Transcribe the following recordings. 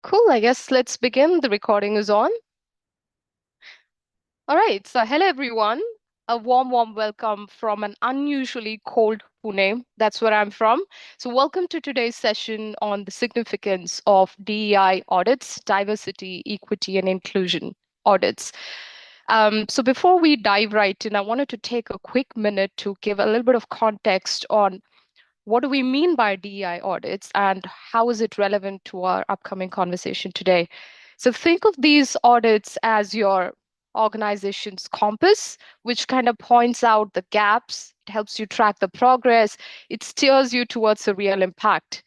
Cool. I guess let's begin. The recording is on. All right. So, hello, everyone. A warm welcome from an unusually cold Pune. That's where I'm from. So, welcome to today's session on the significance of DEI audits, diversity, equity, and inclusion audits. So, before we dive right in, I wanted to take a quick minute to give a little bit of context on what do we mean by DEI audits and how is it relevant to our upcoming conversation today? So think of these audits as your organization's compass, which kind of points out the gaps, it helps you track the progress, it steers you towards a real impact.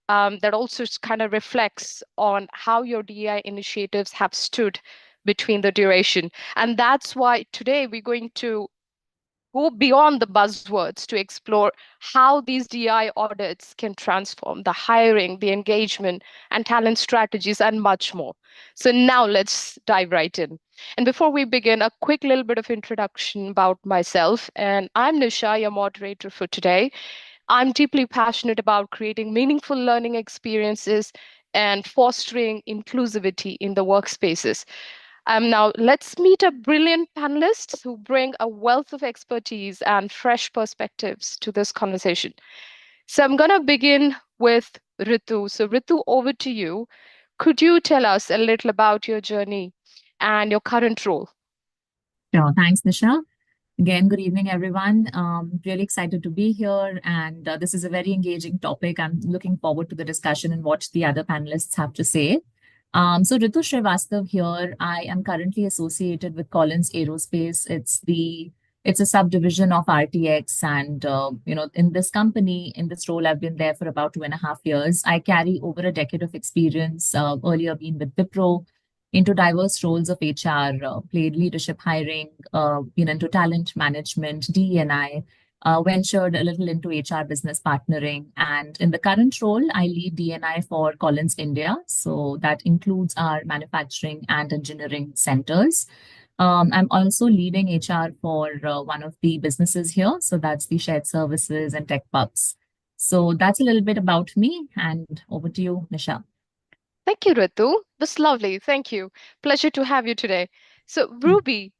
That also kind of reflects on how your DEI initiatives have stood between the duration. And that's why today we're going to go beyond the buzzwords to explore how these DI audits can transform the hiring, the engagement, and talent strategies, and much more. So now let's dive right in. And before we begin, a quick little bit of introduction about myself. And I'm Nisha, your moderator for today. I'm deeply passionate about creating meaningful learning experiences and fostering inclusivity in the workspaces. Now, let's meet a brilliant panelists who bring a wealth of expertise and fresh perspectives to this conversation. So I'm going to begin with Ritu. So, Ritu, over to you. Could you tell us a little about your journey and your current role? Sure. Thanks, Nisha. Again, good evening, everyone. Really excited to be here. And this is a very engaging topic. I'm looking forward to the discussion and what the other panelists have to say. So Ritu Srivastav here. I am currently associated with Collins Aerospace. It's a subdivision of RTX, and in this company, in this role, I've been there for about 2.5 years. I carry over a decade of experience. Earlier, been with Wipro into diverse roles of HR, played leadership hiring, into talent management, DE&I, ventured a little into HR business partnering. And in the current role, I lead D&I for Collins India. So that includes our manufacturing and engineering centers. I'm also leading HR for one of the businesses here. So that's the shared services and tech pubs. So that's a little bit about me. And over to you, Nisha. Thank you, Ritu. That's lovely. Thank you. Pleasure to have you today. So, Ruby,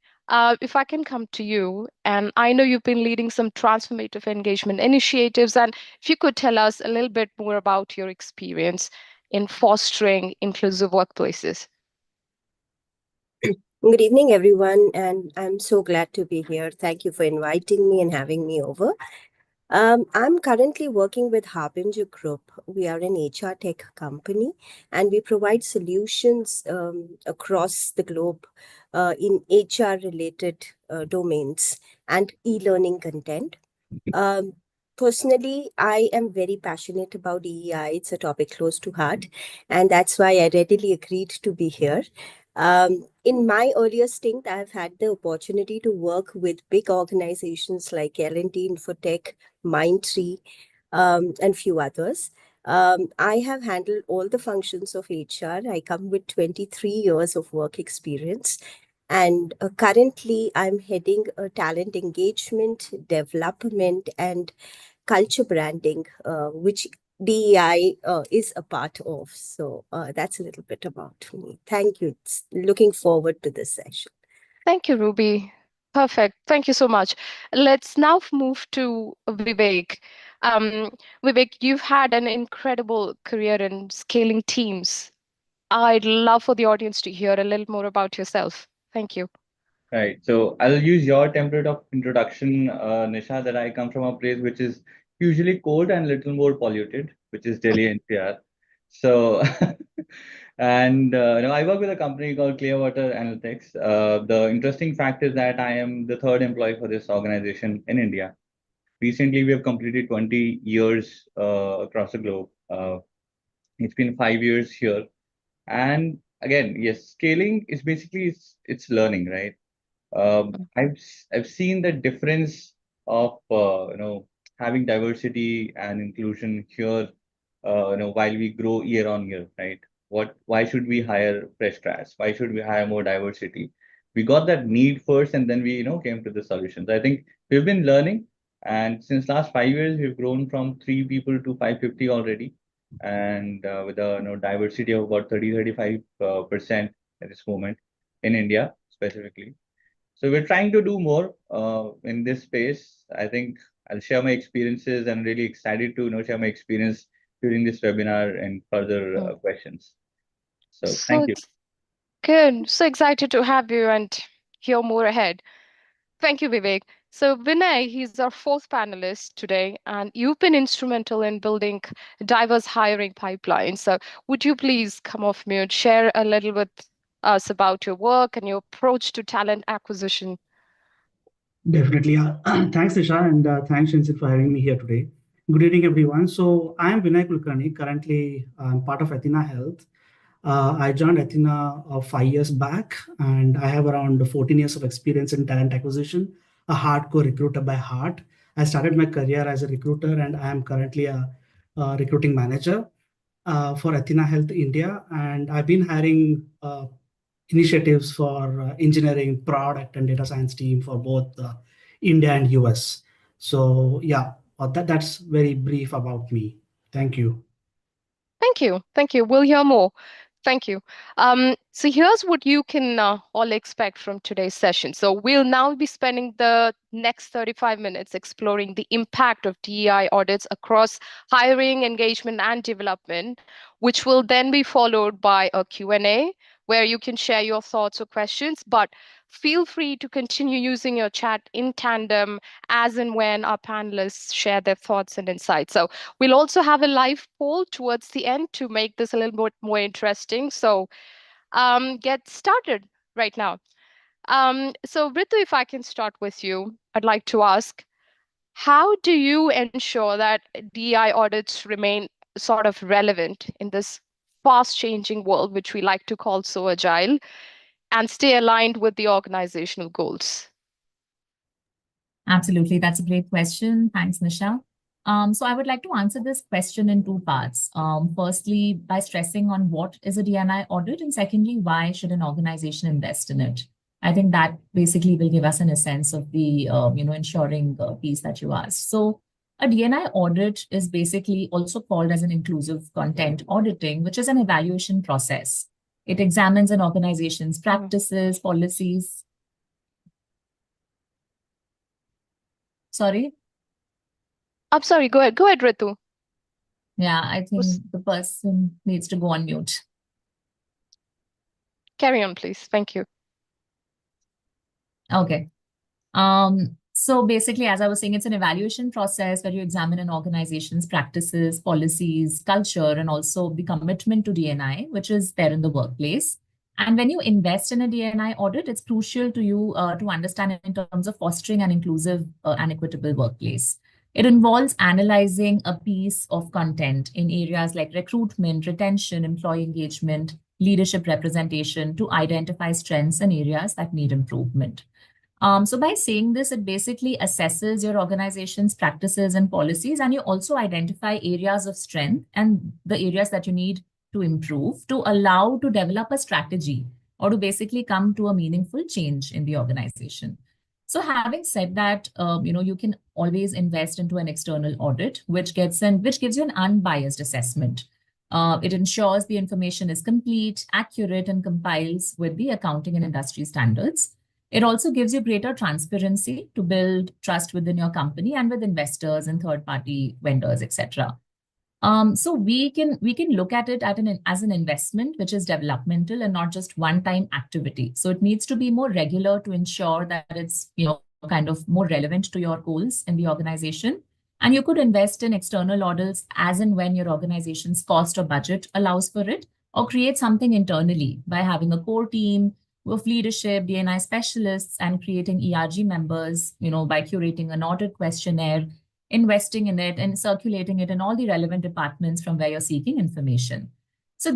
if I can come to you, and I know you've been leading some transformative engagement initiatives, and if you could tell us a little bit more about your experience in fostering inclusive workplaces. Good evening, everyone, and I'm so glad to be here. Thank you for inviting me and having me over. I'm currently working with Harbinger Group. We are an HR tech company, and we provide solutions across the globe in HR-related domains and e-learning content. Um, Personally, I am very passionate about EEI. It's a topic close to heart, and that's why I readily agreed to be here. In my earlier stint, I've had the opportunity to work with big organizations like L&T Infotech, Mindtree, and few others. I have handled all the functions of HR. I come with 23 years of work experience. And currently, I'm heading talent engagement, development, and culture branding, which DEI is a part of. So that's a little bit about me. Thank you. Looking forward to this session. Thank you, Ruby. Perfect. Thank you so much. Let's now move to Vivek. Vivek, you've had an incredible career in scaling teams. I'd love for the audience to hear a little more about yourself. Thank you. Right. So I'll use your template of introduction, Nisha, that I come from a place which is usually cold and little more polluted, which is Delhi NCR. So, and I work with a company called Clearwater Analytics. The interesting fact is that I am the third employee for this organization in India. Recently, we have completed 20 years across the globe. It's been 5 years here, and again, yes, scaling is basically it's learning, right? I've seen the difference of having diversity and inclusion here, while we grow year on year, right? Why should we hire fresh grads? Why should we hire more diversity? We got that need first, and then we came to the solutions. I think we've been learning, and since last 5 years, we've grown from 3 people to 550 already. and with a diversity of about 30-35% at this moment in India specifically. So we're trying to do more in this space. I think I'll share my experiences. I'm really excited to share my experience during this webinar and further Mm. questions. So So thank you. it's good. So excited to have you and hear more ahead. Thank you, Vivek. So, Vinay, he's our fourth panelist today, and you've been instrumental in building diverse hiring pipelines. So, would you please come off mute, share a little with us about your work and your approach to talent acquisition? Definitely. Thanks, Isha, and thanks, Shenzyn, for having me here today. Good evening, everyone. So I'm Vinay Kulkarni. Currently, I'm part of Athena Health. I joined Athena 5 years back, and I have around 14 years of experience in talent acquisition, a hardcore recruiter by heart. I started my career as a recruiter, and I am currently a recruiting manager for Athena Health India. And I've been hiring initiatives for engineering, product, and data science team for both India and US. So yeah, that's very brief about me. Thank you. Thank you. Thank you. We'll hear more. Thank you. So here's what you can all expect from today's session. So we'll now be spending the next 35 minutes exploring the impact of DEI audits across hiring, engagement, and development, which will then be followed by a Q&A where you can share your thoughts or questions, but feel free to continue using your chat in tandem as and when our panelists share their thoughts and insights. So we'll also have a live poll towards the end to make this a little bit more interesting. So get started right now. So Ritu, if I can start with you, I'd like to ask, how do you ensure that DI audits remain sort of relevant in this fast changing world, which we like to call so agile, and stay aligned with the organizational goals? Absolutely. That's a great question. Thanks, Nisha. So I would like to answer this question in two parts. Firstly, by stressing on what is a DNI audit, and secondly, why should an organization invest in it? I think that basically will give us a sense of the ensuring piece that you asked. So a DNI audit is basically also called as an inclusive content auditing, which is an evaluation process. It examines an organization's practices, policies. Sorry? I'm sorry, go ahead. Go ahead, Ritu. Yeah, I think the person needs to go on mute. Carry on, please. Thank you. Okay. So basically, as I was saying, it's an evaluation process where you examine an organization's practices, policies, culture, and also the commitment to DNI, which is there in the workplace. And when you invest in a DNI audit, it's crucial to you to understand in terms of fostering an inclusive and equitable workplace. It involves analyzing a piece of content in areas like recruitment, retention, employee engagement, leadership representation to identify strengths and areas that need improvement. So by saying this, it basically assesses your organization's practices and policies, and you also identify areas of strength and the areas that you need to improve to allow to develop a strategy or to basically come to a meaningful change in the organization. So having said that, you can always invest into an external audit, which gives you an unbiased assessment. It ensures the information is complete, accurate, and complies with the accounting and industry standards. It also gives you greater transparency to build trust within your company and with investors and third-party vendors, etc. So we can look at it as an investment, which is developmental and not just one-time activity. So it needs to be more regular to ensure that it's kind of more relevant to your goals in the organization. And you could invest in external audits as and when your organization's cost or budget allows for it, or create something internally by having a core team with leadership, DNI specialists, and creating ERG members, by curating an audit questionnaire, investing in it, and circulating it in all the relevant departments from where you're seeking information. So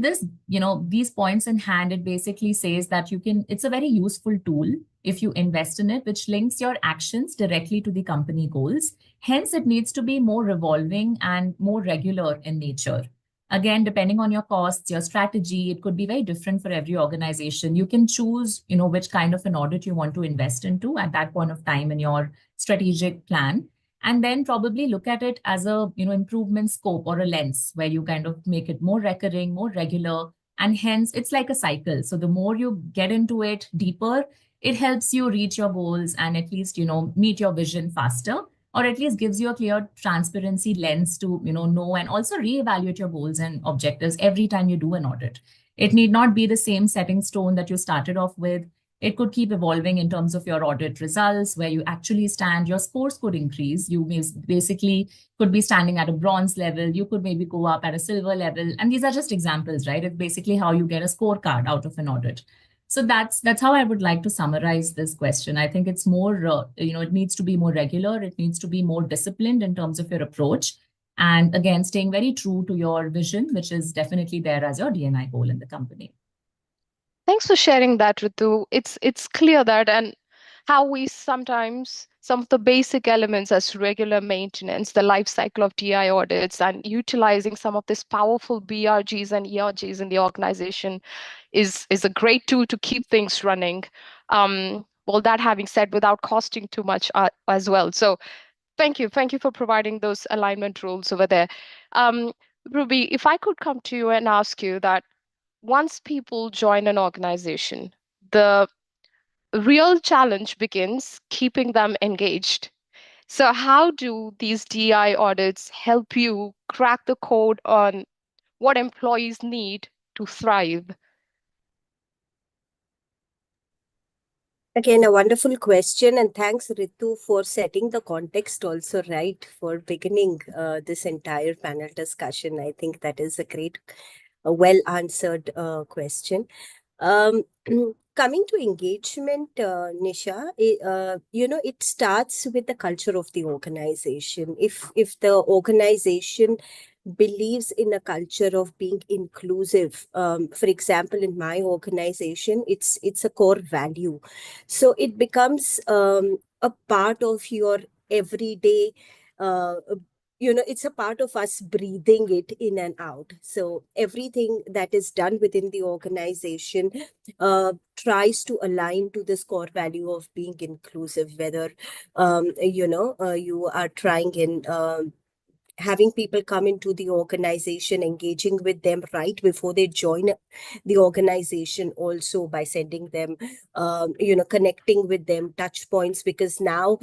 these points in hand, it basically says that it's a very useful tool if you invest in it, which links your actions directly to the company goals. Hence, it needs to be more revolving and more regular in nature. Again, depending on your costs, your strategy, it could be very different for every organization. You can choose, which kind of an audit you want to invest into at that point of time in your strategic plan. and then probably look at it as a improvement scope or a lens where you kind of make it more recurring, more regular, and hence it's like a cycle. So the more you get into it deeper, it helps you reach your goals and at least meet your vision faster, or at least gives you a clear transparency lens to know and also reevaluate your goals and objectives every time you do an audit. It need not be the same setting stone that you started off with. It could keep evolving in terms of your audit results, where you actually stand. Your scores could increase. You may basically could be standing at a bronze level. You could maybe go up at a silver level. And these are just examples, right? It's basically how you get a scorecard out of an audit. So that's how I would like to summarize this question. I think it's more, it needs to be more regular. It needs to be more disciplined in terms of your approach. And again, staying very true to your vision, which is definitely there as your D&I goal in the company. Thanks for sharing that, Ritu. It's clear that, and how we sometimes some of the basic elements as regular maintenance, the life cycle of DI audits, and utilizing some of this powerful BRGs and ERGs in the organization is a great tool to keep things running. Well, that having said, without costing too much as well. So thank you for providing those alignment rules over there. Um, Ruby, if I could come to you and ask you that once people join an organization, the real challenge begins keeping them engaged. So, how do these DI audits help you crack the code on what employees need to thrive? Again, a wonderful question, and thanks, Ritu, for setting the context also right for beginning this entire panel discussion. I think that is a great, well answered question. Um, Coming to engagement, Nisha, it starts with the culture of the organization. If the organization believes in a culture of being inclusive, for example, in my organization, it's a core value, so it becomes a part of your everyday. It's a part of us breathing it in and out. So everything that is done within the organization tries to align to this core value of being inclusive, whether you are trying in having people come into the organization, engaging with them right before they join the organization, also by sending them, connecting with them, touch points, because now,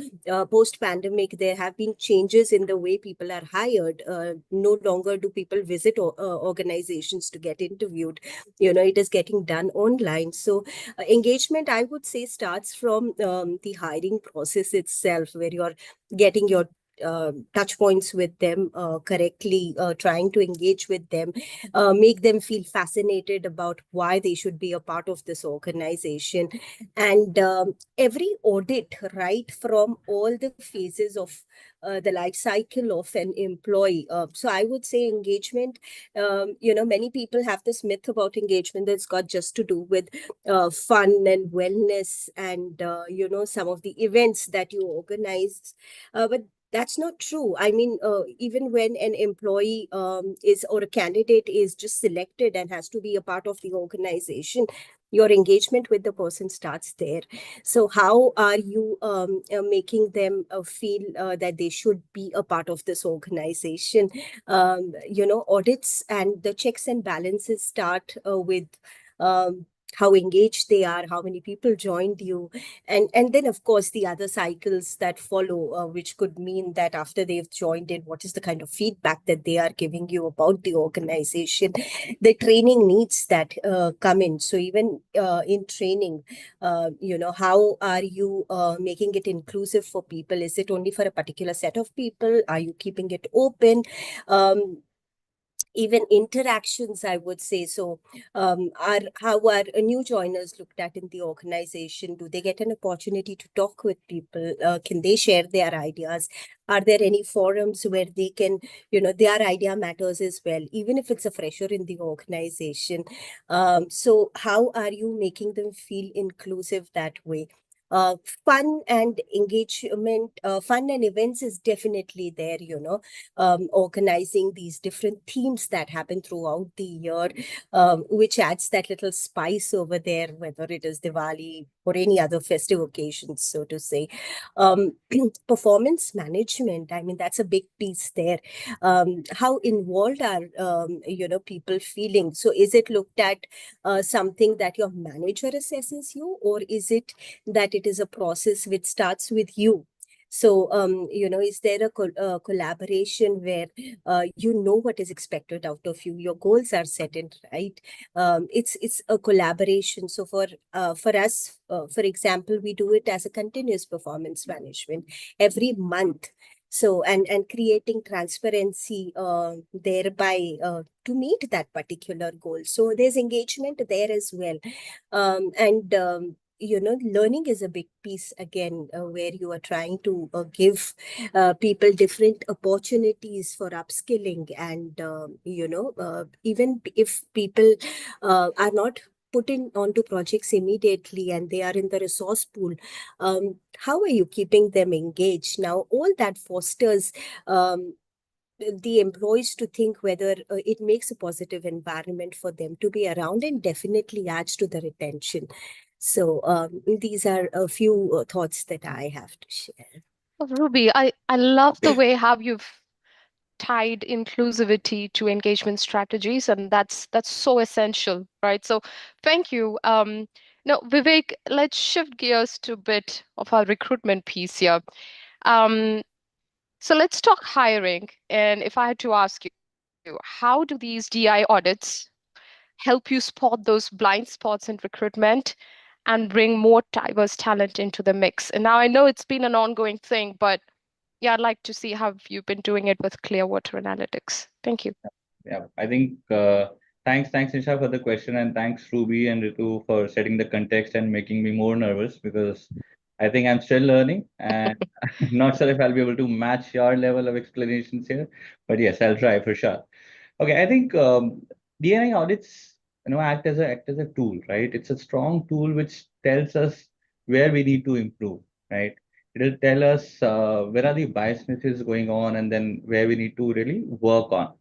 post pandemic, there have been changes in the way people are hired. No longer do people visit organizations to get interviewed. It is getting done online. So engagement, I would say, starts from the hiring process itself, where you're getting your touch points with them correctly, trying to engage with them, make them feel fascinated about why they should be a part of this organization. And every audit, right from all the phases of the life cycle of an employee. So I would say engagement, many people have this myth about engagement that's got just to do with fun and wellness and, some of the events that you organize. But that's not true. I mean, even when an employee is, or a candidate is just selected and has to be a part of the organization, your engagement with the person starts there. So how are you making them feel that they should be a part of this organization? Audits and the checks and balances start with how engaged they are, how many people joined you, and then of course the other cycles that follow, which could mean that after they've joined in, what is the kind of feedback that they are giving you about the organization. The training needs that come in. So even in training, how are you making it inclusive for people? Is it only for a particular set of people? Are you keeping it open? Even interactions, I would say. So how are new joiners looked at in the organization? Do they get an opportunity to talk with people? Can they share their ideas? Are there any forums where they can, their idea matters as well, even if it's a fresher in the organization? So how are you making them feel inclusive that way? uh, fun and engagement, fun and events is definitely there, organizing these different themes that happen throughout the year, which adds that little spice over there, whether it is Diwali or any other festive occasions, so to say. Um, Performance management, I mean, that's a big piece there. How involved are, people feeling? So is it looked at something that your manager assesses you, or is it that it is a process which starts with you? So, is there a collaboration where you know what is expected out of you? Your goals are set in, right? It's a collaboration. So for us, for example, we do it as a continuous performance management every month. So and creating transparency thereby to meet that particular goal. So there's engagement there as well, and learning is a big piece again, where you are trying to give people different opportunities for upskilling, and even if people are not put in onto projects immediately and they are in the resource pool, how are you keeping them engaged? Now all that fosters the employees to think whether it makes a positive environment for them to be around, and definitely adds to the retention. So these are a few thoughts that I have to share. Oh, Ruby, I love the way how you've tied inclusivity to engagement strategies, and that's so essential, right? So thank you. Now, Vivek, let's shift gears to a bit of our recruitment piece here. Um, so let's talk hiring. And if I had to ask you, how do these DI audits help you spot those blind spots in recruitment and bring more diverse talent into the mix? And now I know it's been an ongoing thing, but yeah, I'd like to see how you've been doing it with Clearwater Analytics. Thank you. Yeah, I think thanks Nisha for the question, and thanks Ruby and Ritu for setting the context and making me more nervous, because I think I'm still learning and I'm not sure if I'll be able to match your level of explanations here. But yes, I'll try for sure. Okay, I think DNA audits, act as a tool, right? It's a strong tool which tells us where we need to improve, right? It'll tell us where are the biasnesses going on, and then where we need to really work on,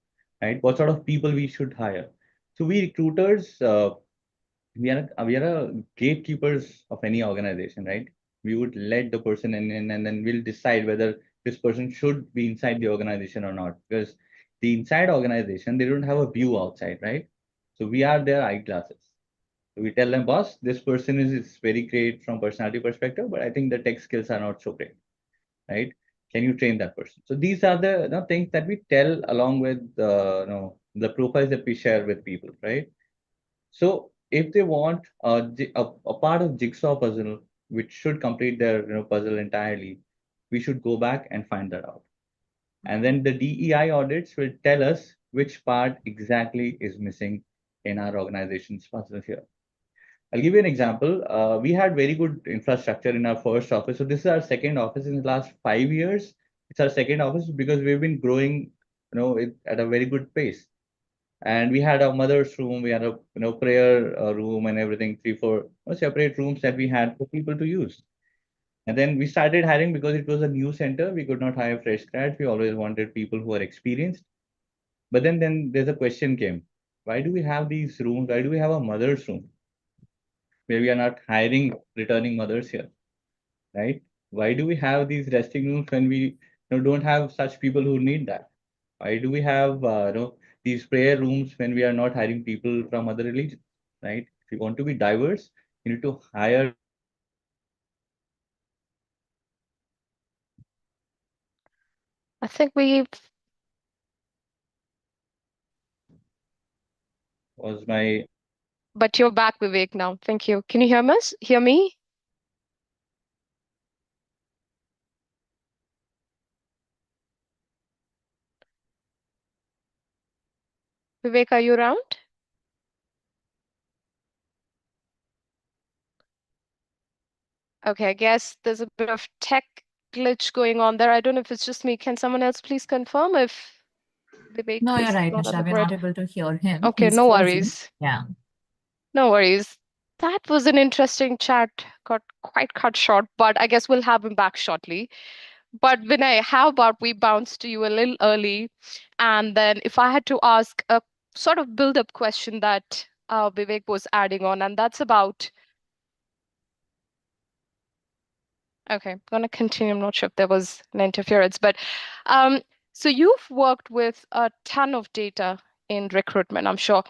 right? What sort of people we should hire. So we recruiters, we are a gatekeepers of any organization, right? We would let the person in, and then we'll decide whether this person should be inside the organization or not. Because the inside organization, they don't have a view outside, right? So we are their eyeglasses. So we tell them, boss, this person is very great from personality perspective, but I think the tech skills are not so great, right? Can you train that person? So these are the things that we tell along with the profiles that we share with people, right? So if they want a part of jigsaw puzzle, which should complete their puzzle entirely, we should go back and find that out. And then the DEI audits will tell us which part exactly is missing in our organization's puzzle here. I'll give you an example. We had very good infrastructure in our first office. So this is our second office in the last 5 years. It's our second office because we've been growing, at a very good pace. And we had a mother's room, we had a prayer room and everything, three, four separate rooms that we had for people to use. And then we started hiring because it was a new center. We could not hire fresh grads. We always wanted people who are experienced. But then there's a question came. Why do we have these rooms? Why do we have a mother's room where we are not hiring returning mothers here, right? Why do we have these resting rooms when we don't have such people who need that? Why do we have these prayer rooms when we are not hiring people from other religions, right? If you want to be diverse, you need to hire I think we've, was my but you're back, Vivek, now. Thank you. Can you hear us? Hear me? Vivek, are you around? Okay, I guess there's a bit of tech glitch going on there. I don't know if it's just me. Can someone else please confirm if Vivek No, you're is right, not on Nisha. the We're grid? not able to hear him. Okay, He's no frozen. worries. Yeah. No worries. That was an interesting chat. Got quite cut short, but I guess we'll have him back shortly. But Vinay, how about we bounce to you a little early? And then if I had to ask a sort of build-up question that Vivek was adding on, and that's about, okay, I'm gonna continue. I'm not sure if there was an interference, but um, so you've worked with a ton of data in recruitment, I'm sure.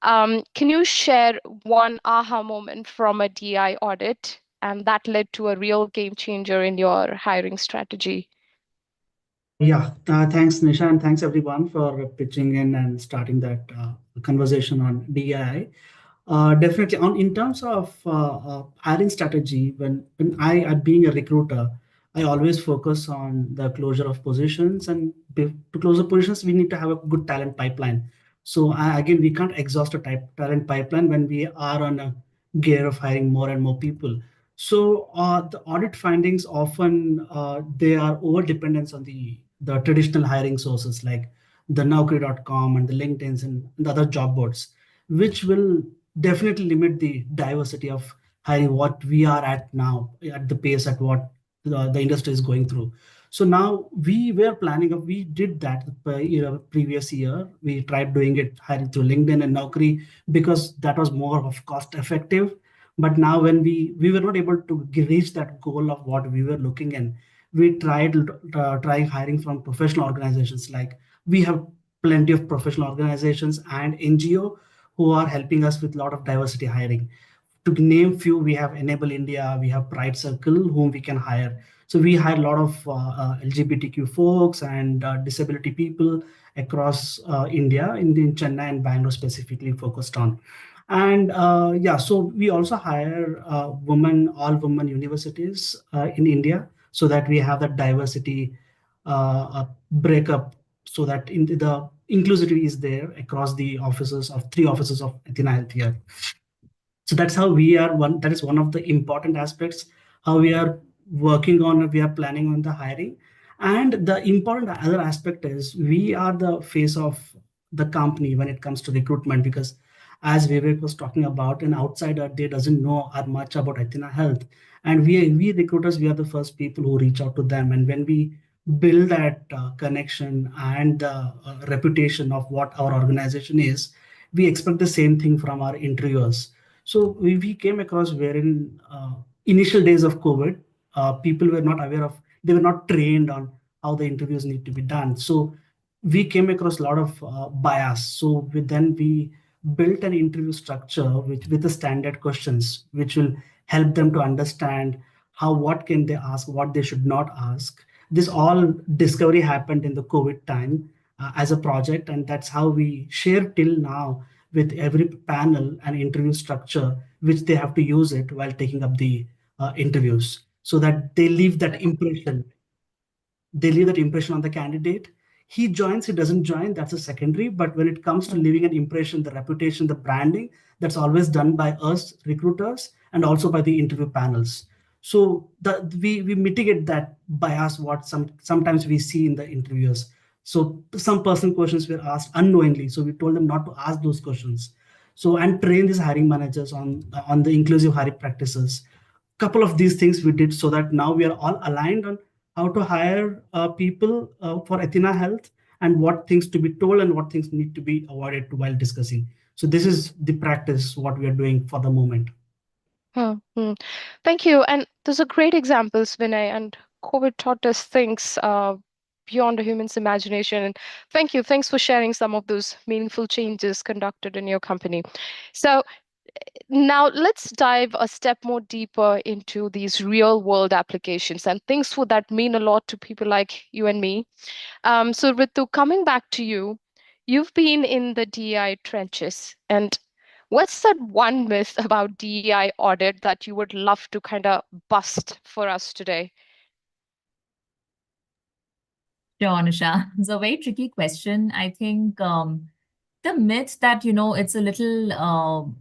Can you share one aha moment from a DI audit and that led to a real game changer in your hiring strategy? Thanks, Nisha, and thanks everyone for pitching in and starting that conversation on DEI. Definitely, on in terms of hiring strategy, when being a recruiter, I always focus on the closure of positions, and to close the positions, we need to have a good talent pipeline. So again, we can't exhaust a talent pipeline when we are on a gear of hiring more and more people. So the audit findings often they are over dependence on the traditional hiring sources like the Naukri.com and the LinkedIn's and the other job boards, which will definitely limit the diversity of hiring what we are at now at the pace at what the industry is going through. So now we were planning we did that previous year. We tried doing it hiring through LinkedIn and Naukri because that was more of cost effective. But now when we were not able to reach that goal of what we were looking in, we tried trying hiring from professional organizations. Like we have plenty of professional organizations and NGO who are helping us with a lot of diversity hiring. To name few, we have Enable India, we have Pride Circle, whom we can hire. So we hire a lot of LGBTQ folks and disability people across India, in Chennai and Bangalore specifically focused on. And so we also hire all women universities in India so that we have that diversity breakup so that the inclusivity is there across the offices of three offices of Athena Health here. So that's how we are that is one of the important aspects how we are we are planning on the hiring. And the important other aspect is we are the face of the company when it comes to recruitment, because as Vivek was talking about, an outsider they doesn't know much about Athena Health, and we recruiters, we are the first people who reach out to them. And when we build that connection and reputation of what our organization is, we expect the same thing from our interviewers. So we came across wherein initial days of COVID, people were not aware of, they were not trained on how the interviews need to be done. So we came across a lot of bias. So then we built an interview structure with the standard questions, which will help them to understand what can they ask, what they should not ask. This all discovery happened in the COVID time as a project, and that's how we share till now with every panel an interview structure, which they have to use it while taking up the interviews, so that they leave that impression on the candidate. He joins, he doesn't join, that's a secondary. But when it comes to leaving an impression, the reputation, the branding, that's always done by us recruiters and also by the interview panels. So we mitigate that bias what sometimes we see in the interviews. So some personal questions were asked unknowingly, so we told them not to ask those questions. So and train these hiring managers on the inclusive hiring practices. Couple of these things we did so that now we are all aligned on how to hire people for Athena Health, and what things to be told and what things need to be avoided while discussing. So this is the practice what we are doing for the moment. Thank you. And those are great examples, Vinay. And COVID taught us things beyond a human's imagination. And thank you. Thanks for sharing some of those meaningful changes conducted in your company. So now let's dive a step more deeper into these real world applications and things that mean a lot to people like you and me. So Ritu, coming back to you, you've been in the DEI trenches, and what's that one myth about DEI audit that you would love to kind of bust for us today? Sure, Anusha. It's a very tricky question. I think the myth that, it's a little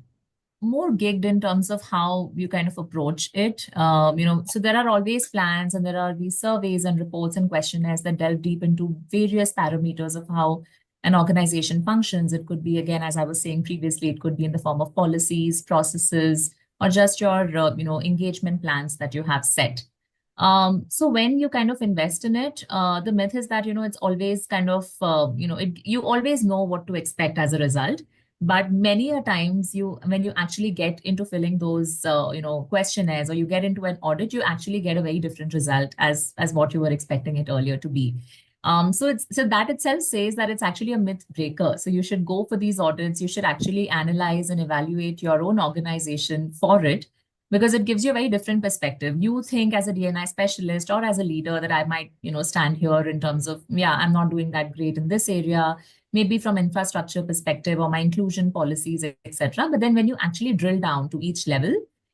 more gigged in terms of how you kind of approach it. So there are always plans and there are these surveys and reports and questionnaires that delve deep into various parameters of how an organization functions. It could be, again, as I was saying previously, it could be in the form of policies, processes, or just your engagement plans that you have set. So when you kind of invest in it, the myth is that it's always kind of you always know what to expect as a result. But many a times, when you actually get into filling those questionnaires, or you get into an audit, you actually get a very different result as what you were expecting it earlier to be. So that itself says that it's actually a myth breaker. So you should go for these audits. You should actually analyze and evaluate your own organization for it, because it gives you a very different perspective. You think as a DNI specialist or as a leader that I might, stand here in terms of, yeah, I'm not doing that great in this area, maybe from infrastructure perspective or my inclusion policies, etc. But then when you actually drill down to each level,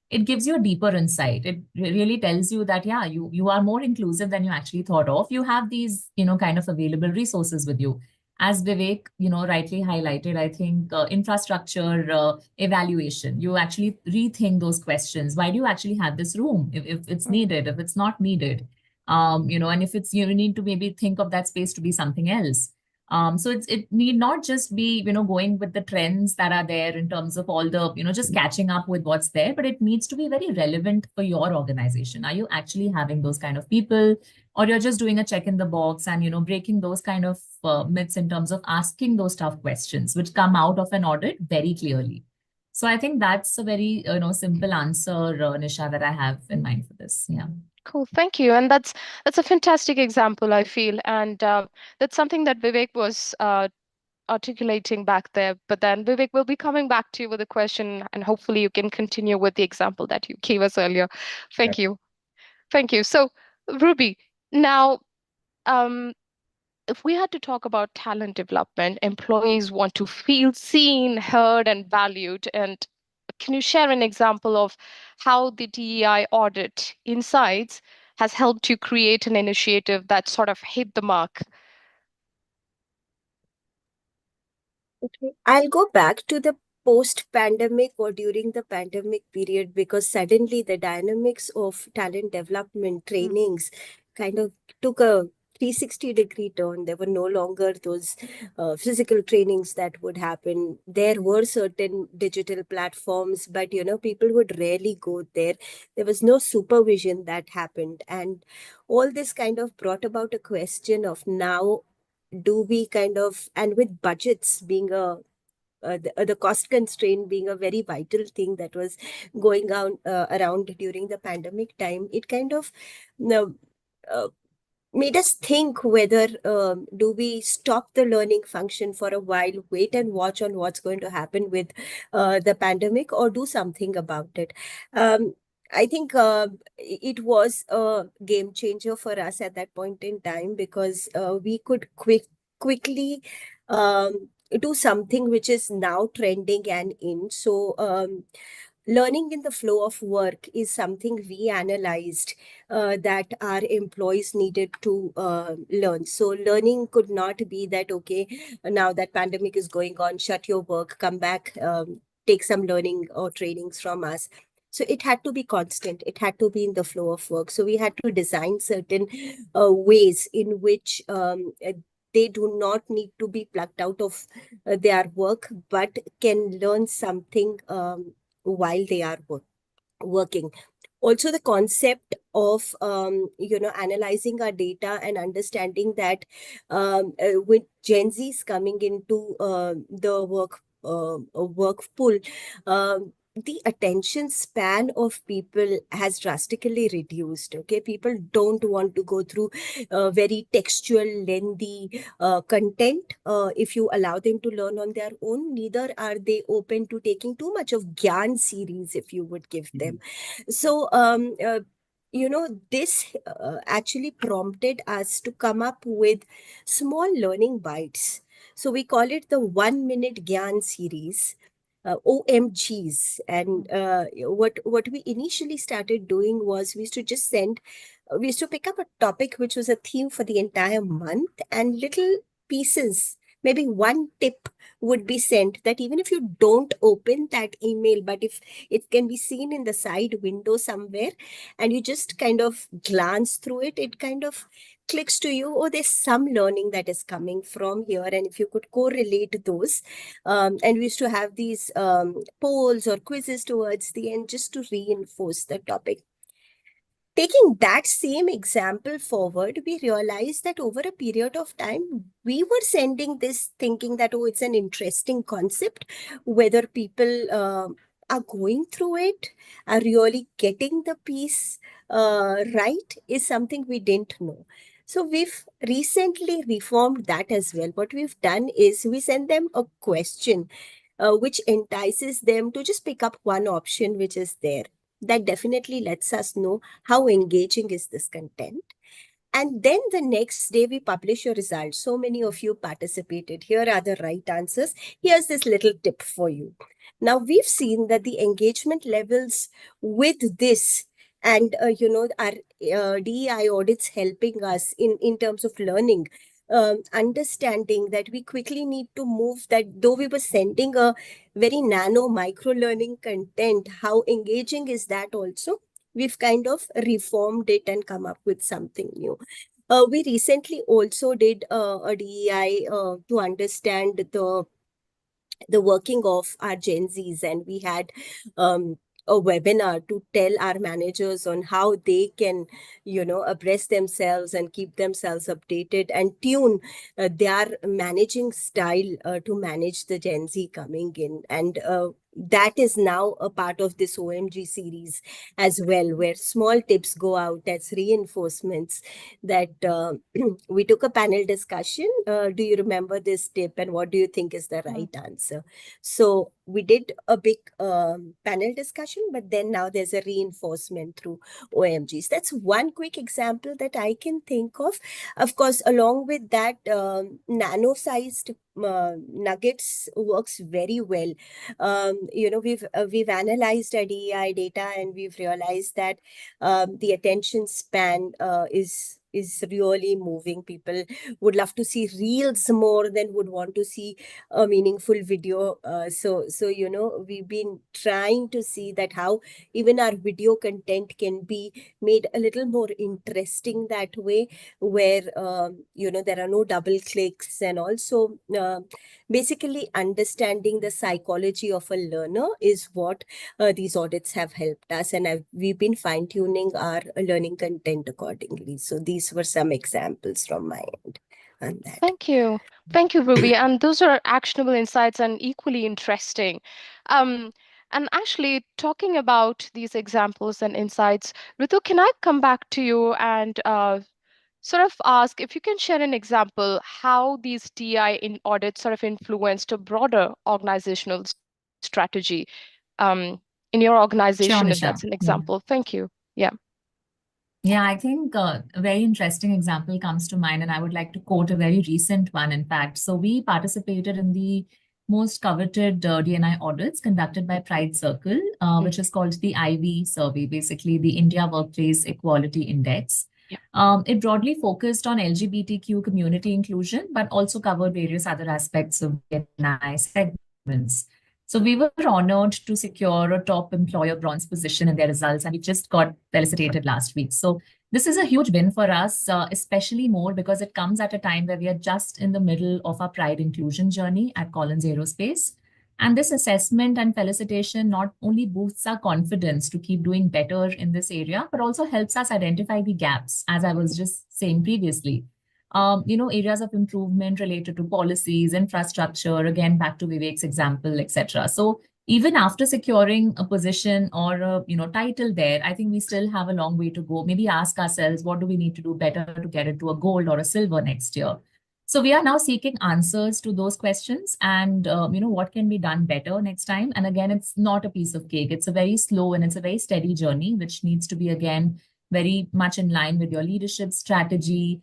it gives you a deeper insight. It really tells you that, yeah, you are more inclusive than you actually thought of. You have these, kind of available resources with you. As Vivek, rightly highlighted, I think infrastructure evaluation, you actually rethink those questions. Why do you actually have this room if it's needed, if it's not needed? And if it's, you need to maybe think of that space to be something else. So it need not just be, going with the trends that are there in terms of all the, just catching up with what's there, but it needs to be very relevant for your organization. Are you actually having those kind of people, or you're just doing a check in the box and, breaking those kind of myths in terms of asking those tough questions, which come out of an audit very clearly. So I think that's a very, simple answer, Nisha, that I have in mind for this. Yeah. Cool, thank you. And that's a fantastic example, I feel, and that's something that Vivek was articulating back there. But then Vivek will be coming back to you with a question, and hopefully you can continue with the example that you gave us earlier. Thank Yeah. you, thank you. So, Ruby, now, um, if we had to talk about talent development, employees want to feel seen, heard, and valued. And can you share an example of how the DEI audit insights has helped you create an initiative that sort of hit the mark? Okay. I'll go back to the post-pandemic or during the pandemic period, because suddenly the dynamics of talent development Mm, trainings kind of took a 360-degree turn. There were no longer those physical trainings that would happen. There were certain digital platforms, but people would rarely go there. There was no supervision that happened, and all this kind of brought about a question of, now do we kind of, and with budgets being the cost constraint being a very vital thing that was going on around during the pandemic time, it kind of uh, made us think whether do we stop the learning function for a while, wait and watch on what's going to happen with the pandemic, or do something about it. I think it was a game changer for us at that point in time, because we could quickly do something which is now trending and in. So learning in the flow of work is something we analyzed that our employees needed to learn. So learning could not be that, okay, now that pandemic is going on, shut your work, come back, take some learning or trainings from us. So it had to be constant. It had to be in the flow of work. So we had to design certain ways in which they do not need to be plucked out of their work, but can learn something while they are working. Also, the concept of analyzing our data and understanding that with Gen Z's coming into the work pool, the attention span of people has drastically reduced. Okay, people don't want to go through very textual, lengthy content. If you allow them to learn on their own, neither are they open to taking too much of Gyan series if you would give them. So, this actually prompted us to come up with small learning bites. So we call it the 1 minute Gyan series, OMGs. And what we initially started doing was, we used to pick up a topic which was a theme for the entire month, and little pieces maybe one tip would be sent, that even if you don't open that email, but if it can be seen in the side window somewhere and you just kind of glance through it, it kind of clicks to you, oh, there's some learning that is coming from here. And if you could correlate those, and we used to have these polls or quizzes towards the end just to reinforce the topic. Taking that same example forward, we realized that over a period of time, we were sending this thinking that, oh, it's an interesting concept. Whether people are going through it, are really getting the piece right, is something we didn't know. So we've recently reformed that as well. What we've done is we send them a question which entices them to just pick up one option which is there. That definitely lets us know how engaging is this content. And then the next day we publish your results. So many of you participated. Here are the right answers. Here's this little tip for you. Now we've seen that the engagement levels with this, and our DEI audits helping us in terms of learning, understanding that we quickly need to move, that though we were sending a very nano micro learning content, how engaging is that also? We've kind of reformed it and come up with something new. We recently also did a DEI to understand the working of our Gen Zs, and we had a webinar to tell our managers on how they can, abreast themselves and keep themselves updated and tune their managing style to manage the Gen Z coming in. And that is now a part of this OMG series as well, where small tips go out as reinforcements that we took a panel discussion. Do you remember this tip and what do you think is the right answer? So we did a big panel discussion, but then now there's a reinforcement through OMGs. That's one quick example that I can think of. Of course, along with that, nano-sized nuggets works very well. We've analyzed our DEI data and we've realized that the attention span is really moving. People would love to see reels more than would want to see a meaningful video. So we've been trying to see that how even our video content can be made a little more interesting that way, where there are no double clicks, and also basically understanding the psychology of a learner is what these audits have helped us, and we've been fine-tuning our learning content accordingly. So these were some examples from my end on that. Thank you. Thank you, Ruby. And those are actionable insights and equally interesting. Um, and actually, talking about these examples and insights, Ritu, can I come back to you and sort of ask if you can share an example how these DI in audits sort of influenced a broader organizational strategy in your organization, if Sure, that's an Nisha. example. Thank you. Yeah. Yeah, I think a very interesting example comes to mind, and I would like to quote a very recent one, in fact. So, we participated in the most coveted DNI audits conducted by Pride Circle, which is called the IV survey, basically the India Workplace Equality Index. Yeah. It broadly focused on LGBTQ community inclusion, but also covered various other aspects of DNI segments. So we were honored to secure a top employer bronze position in their results, and we just got felicitated last week. So this is a huge win for us, especially more because it comes at a time where we are just in the middle of our Pride inclusion journey at Collins Aerospace. And this assessment and felicitation not only boosts our confidence to keep doing better in this area, but also helps us identify the gaps, as I was just saying previously. Areas of improvement related to policies, infrastructure, again, back to Vivek's example, etc. So even after securing a position or a title there, I think we still have a long way to go. Maybe ask ourselves, what do we need to do better to get it to a gold or a silver next year? So we are now seeking answers to those questions, and what can be done better next time. And again, it's not a piece of cake. It's a very slow and it's a very steady journey, which needs to be again very much in line with your leadership strategy,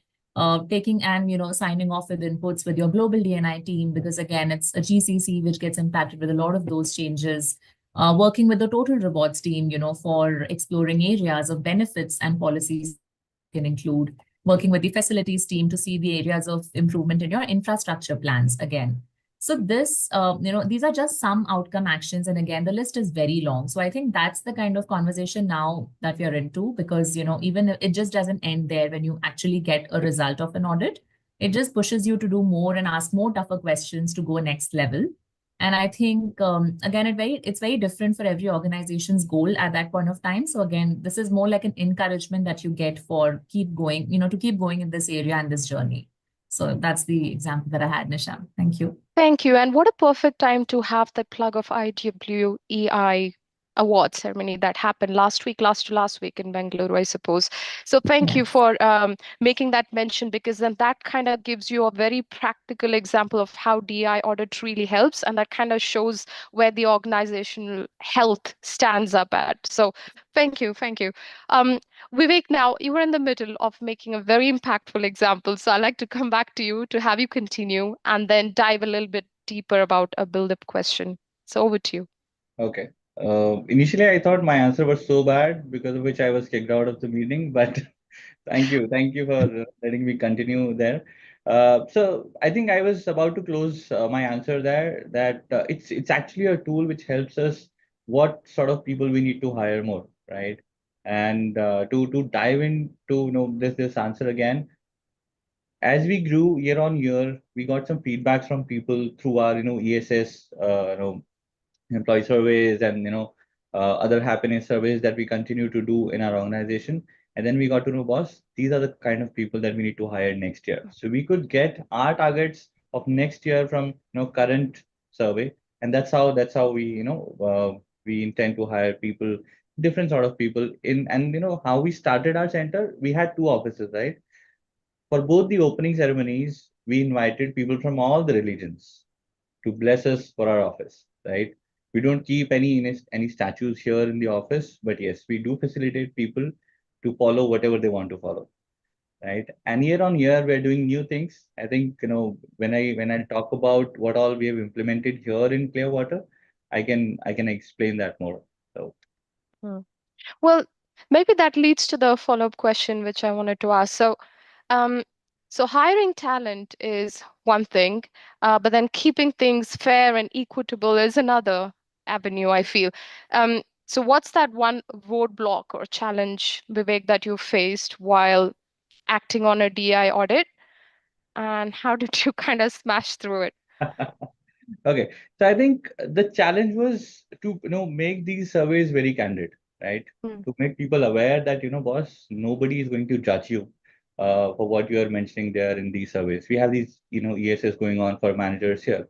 taking and signing off with inputs with your global DNI team, because again it's a GCC which gets impacted with a lot of those changes. Working with the total rewards team, for exploring areas of benefits and policies can include. working with the facilities team to see the areas of improvement in your infrastructure plans again. So this, these are just some outcome actions. And again, the list is very long. So I think that's the kind of conversation now that we are into, because, even if it just doesn't end there when you actually get a result of an audit. It just pushes you to do more and ask more tougher questions to go next level. And I think, again, it's very different for every organization's goal at that point of time. So again, this is more like an encouragement that you get for keep going, to keep going in this area and this journey. So that's the example that I had, Nisha. Thank you. Thank you. And what a perfect time to have the plug of IWEI award ceremony that happened last week in Bangalore, I suppose. So thank you Yes. for making that mention, because then that kind of gives you a very practical example of how DI audit really helps, and that kind of shows where the organizational health stands up at. So thank you, thank you. Vivek, now you were in the middle of making a very impactful example. So I'd like to come back to you to have you continue and then dive a little bit deeper about a build-up question. So over to you. Okay. Initially, I thought my answer was so bad because of which I was kicked out of the meeting, but thank you for letting me continue there. So I think I was about to close my answer there, that it's actually a tool which helps us what sort of people we need to hire more, right? And to dive into this answer again, as we grew year on year, we got some feedbacks from people through our ESS employee surveys and other happiness surveys that we continue to do in our organization. And then we got to know, boss, these are the kind of people that we need to hire next year, so we could get our targets of next year from current survey. And that's how we intend to hire people, different sort of people in. And how we started our center, we had two offices, right? For both the opening ceremonies, we invited people from all the religions to bless us for our office, right? We don't keep any statues here in the office, but yes, we do facilitate people to follow whatever they want to follow, right? And year on year, we're doing new things. I think when I talk about what all we have implemented here in Clearwater, I can explain that more. So Hmm. Well, maybe that leads to the follow-up question, which I wanted to ask. Um, so hiring talent is one thing, but then keeping things fair and equitable is another avenue, I feel. So what's that one roadblock or challenge, Vivek, that you faced while acting on a DI audit, and how did you kind of smash through it? okay, so I think the challenge was to make these surveys very candid, right? Hmm. To make people aware that boss, nobody is going to judge you for what you are mentioning there in these surveys. We have these ESS going on for managers here,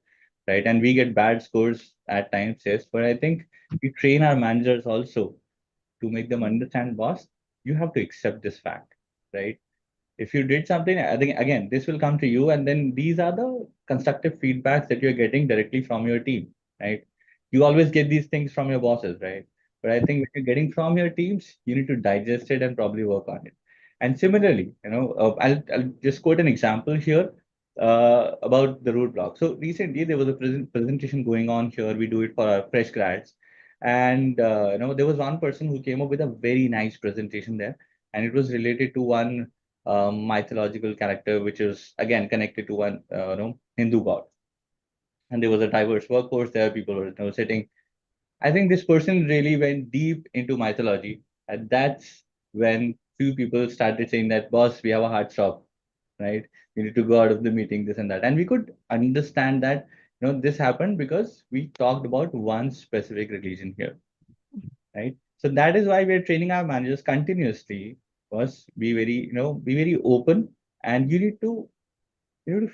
right? And we get bad scores at times, yes. But I think we train our managers also to make them understand, boss, you have to accept this fact, right? If you did something, I think again, this will come to you. And then these are the constructive feedbacks that you're getting directly from your team, right? You always get these things from your bosses, right? But I think if you're getting from your teams, you need to digest it and probably work on it. And similarly, I'll just quote an example here about the roadblock. So recently there was a presentation going on here. We do it for our fresh grads. And there was one person who came up with a very nice presentation there, and it was related to one mythological character, which is again connected to one Hindu god. And there was a diverse workforce there. People were sitting. I think this person really went deep into mythology, and that's when few people started saying that, boss, we have a hard stop, right? We need to go out of the meeting, this and that. And we could understand that this happened because we talked about one specific religion here, right? So that is why we're training our managers continuously. Was be very open, and you need to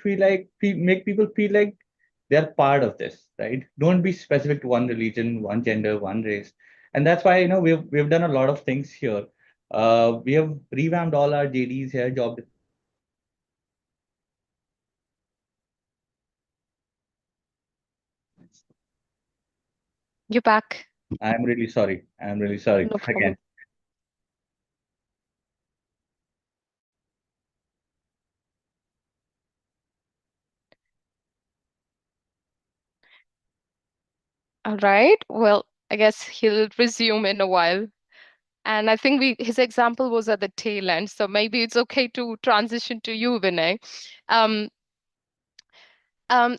feel like make people feel like they're part of this, right? Don't be specific to one religion, one gender, one race. And that's why we've done a lot of things here. We have revamped all our JDs here, job descriptions. We have You're back. I'm really sorry. I'm really sorry. No Again. problem. All right. Well, I guess he'll resume in a while. And I think his example was at the tail end. So maybe it's okay to transition to you, Vinay. Um,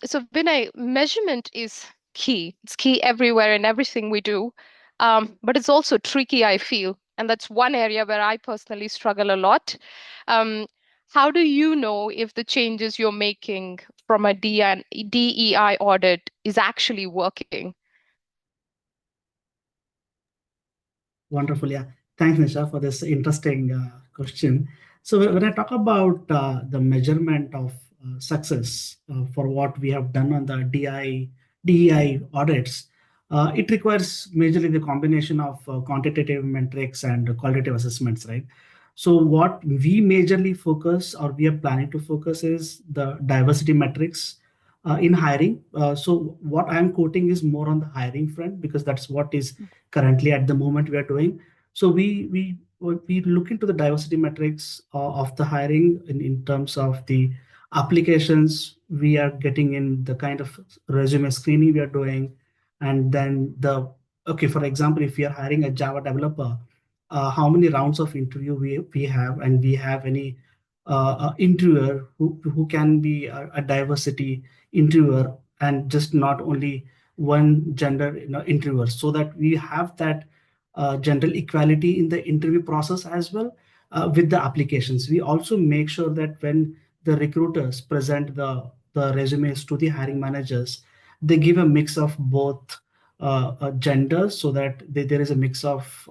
so Vinay, measurement is key. It's key everywhere in everything we do. But it's also tricky, I feel. And that's one area where I personally struggle a lot. Um, how do you know if the changes you're making from a DEI audit is actually working? Wonderful. Yeah. Thanks, Nisha, for this interesting question. So when I talk about the measurement of success for what we have done on the DEI audits, it requires majorly the combination of quantitative metrics and qualitative assessments, right? So what we majorly focus or we are planning to focus is the diversity metrics in hiring. So what I'm quoting is more on the hiring front because that's what is currently at the moment we are doing. So we look into the diversity metrics of the hiring in terms of the applications we are getting in, the kind of resume screening we are doing, and then the okay, for example, if we are hiring a Java developer, how many rounds of interview we have, and we have any interviewer who can be a diversity interviewer and just not only one gender, interviewer, so that we have that gender equality in the interview process as well. With the applications, we also make sure that when the recruiters present the resumes to the hiring managers, they give a mix of both genders, so that there is a mix of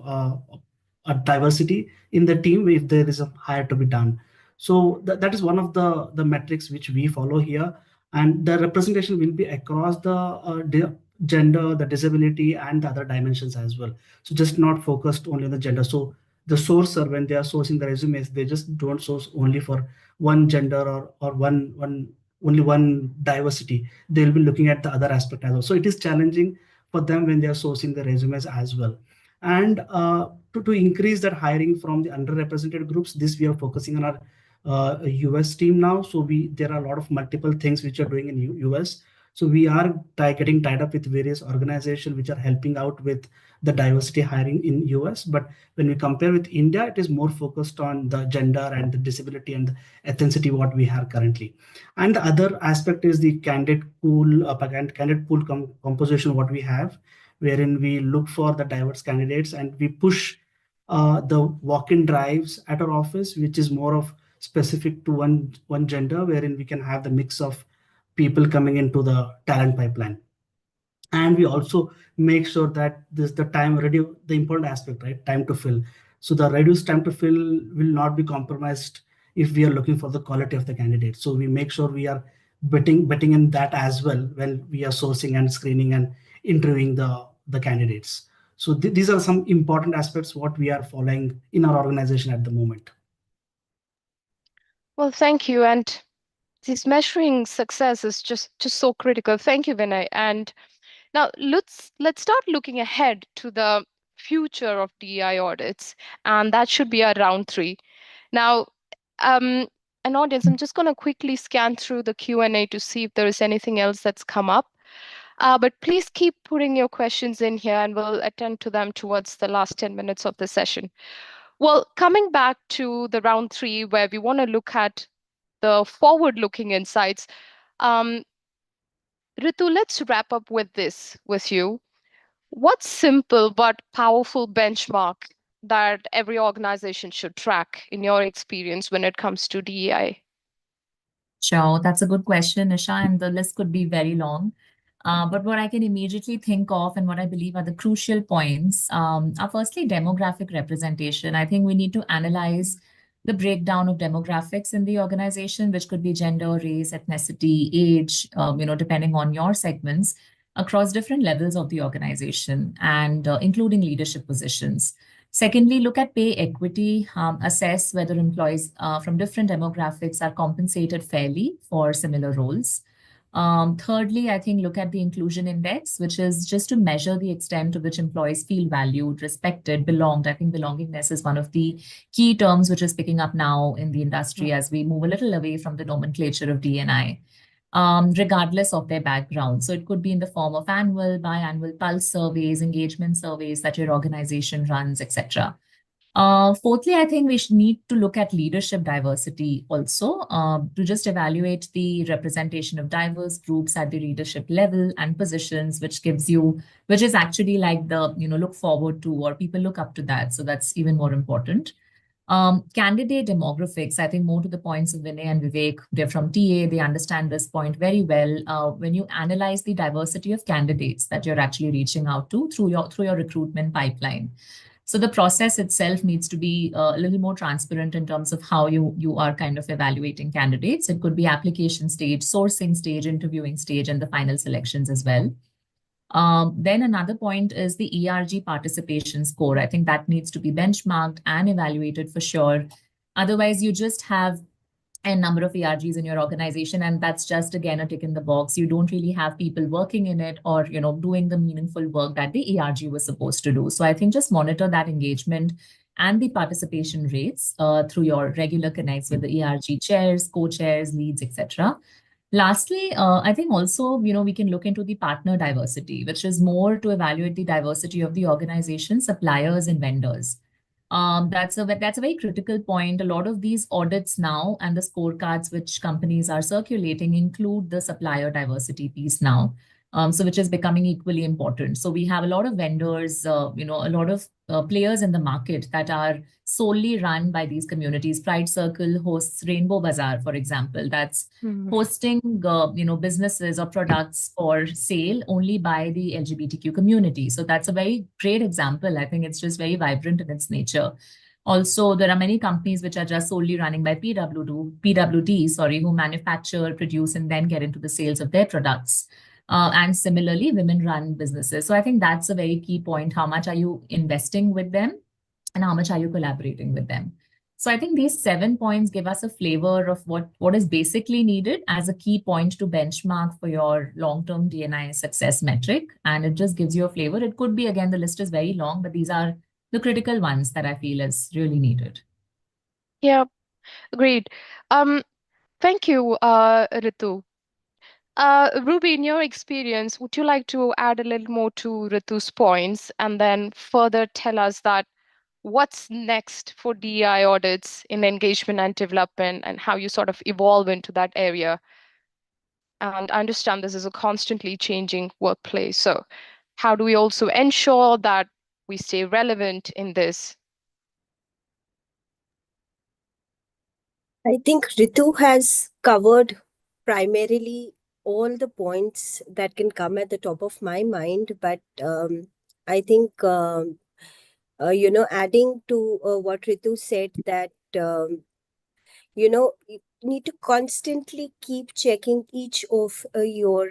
a diversity in the team if there is a hire to be done. So that is one of the metrics which we follow here, and the representation will be across the gender, the disability, and the other dimensions as well. So just not focused only on the gender. So the sourcer, when they are sourcing the resumes, they just don't source only for one gender or one only one diversity. They'll be looking at the other aspect as well. So it is challenging for them when they are sourcing the resumes as well. And to increase that hiring from the underrepresented groups, this we are focusing on our US team now. So there are a lot of multiple things which are doing in US. So we are getting tied up with various organizations which are helping out with the diversity hiring in US. But when we compare with India, it is more focused on the gender and the disability and the ethnicity what we have currently. And the other aspect is the candidate pool composition what we have, wherein we look for the diverse candidates and we push the walk-in drives at our office, which is more of specific to one gender, wherein we can have the mix of people coming into the talent pipeline. And we also make sure that this the time ready, the important aspect, right? Time to fill. So the reduced time to fill will not be compromised if we are looking for the quality of the candidate. So we make sure we are betting in that as well when we are sourcing and screening and interviewing the candidates. So these are some important aspects what we are following in our organization at the moment. Well, thank you. And this measuring success is just so critical. Thank you, Vinay. And now let's start looking ahead to the future of DEI audits, and that should be our round three. Now, um, an audience, I'm just going to quickly scan through the Q&A to see if there is anything else that's come up. But please keep putting your questions in here, and we'll attend to them towards the last 10 minutes of the session. Well, coming back to the round three, where we want to look at the forward-looking insights. Um, Ritu, let's wrap up with this with you. What simple but powerful benchmark that every organization should track in your experience when it comes to DEI? Sure, that's a good question, Nisha, and the list could be very long. But what I can immediately think of and what I believe are the crucial points are firstly demographic representation. I think we need to analyze the breakdown of demographics in the organization, which could be gender, race, ethnicity, age, depending on your segments across different levels of the organization and including leadership positions. Secondly, look at pay equity, assess whether employees from different demographics are compensated fairly for similar roles. Thirdly, I think look at the inclusion index, which is just to measure the extent to which employees feel valued, respected, belonged. I think belongingness is one of the key terms which is picking up now in the industry as we move a little away from the nomenclature of D&I. Regardless of their background. So it could be in the form of annual, biannual pulse surveys, engagement surveys that your organization runs, etc. Fourthly, I think we should need to look at leadership diversity also, to just evaluate the representation of diverse groups at the leadership level and positions, which is actually like the, look forward to, or people look up to that. So that's even more important. Candidate demographics, I think more to the points of Vinay and Vivek, they're from TA, they understand this point very well. When you analyze the diversity of candidates that you're actually reaching out to through your recruitment pipeline. So the process itself needs to be a little more transparent in terms of how you are kind of evaluating candidates. It could be application stage, sourcing stage, interviewing stage, and the final selections as well. Then another point is the ERG participation score. I think that needs to be benchmarked and evaluated for sure. Otherwise, you just have a number of ERGs in your organization, and that's just again a tick in the box. You don't really have people working in it, or doing the meaningful work that the ERG was supposed to do. So I think just monitor that engagement and the participation rates through your regular connects with the ERG chairs, co-chairs, leads, etc. Lastly, I think also, we can look into the partner diversity, which is more to evaluate the diversity of the organization, suppliers, and vendors. That's a very critical point. A lot of these audits now and the scorecards which companies are circulating include the supplier diversity piece now. So which is becoming equally important. So we have a lot of vendors, a lot of players in the market that are solely run by these communities. Pride Circle hosts Rainbow Bazaar, for example. That's hosting businesses or products for sale only by the LGBTQ community. So that's a very great example. I think it's just very vibrant in its nature. Also, there are many companies which are just solely running by PWD, sorry, who manufacture, produce, and then get into the sales of their products. And similarly, women-run businesses. So I think that's a very key point. How much are you investing with them, and how much are you collaborating with them? So I think these 7 points give us a flavor of what is basically needed as a key point to benchmark for your long-term D&I success metric. And it just gives you a flavor. It could be, again, the list is very long, but these are the critical ones that I feel is really needed. Yeah, agreed. Thank you, Ritu. Ruby, in your experience, would you like to add a little more to Ritu's points and then further tell us that what's next for DEI audits in engagement and development and how you sort of evolve into that area? And I understand this is a constantly changing workplace. So how do we also ensure that we stay relevant in this? I think Ritu has covered primarily all the points that can come at the top of my mind, but I think adding to what Ritu said, that you need to constantly keep checking each of your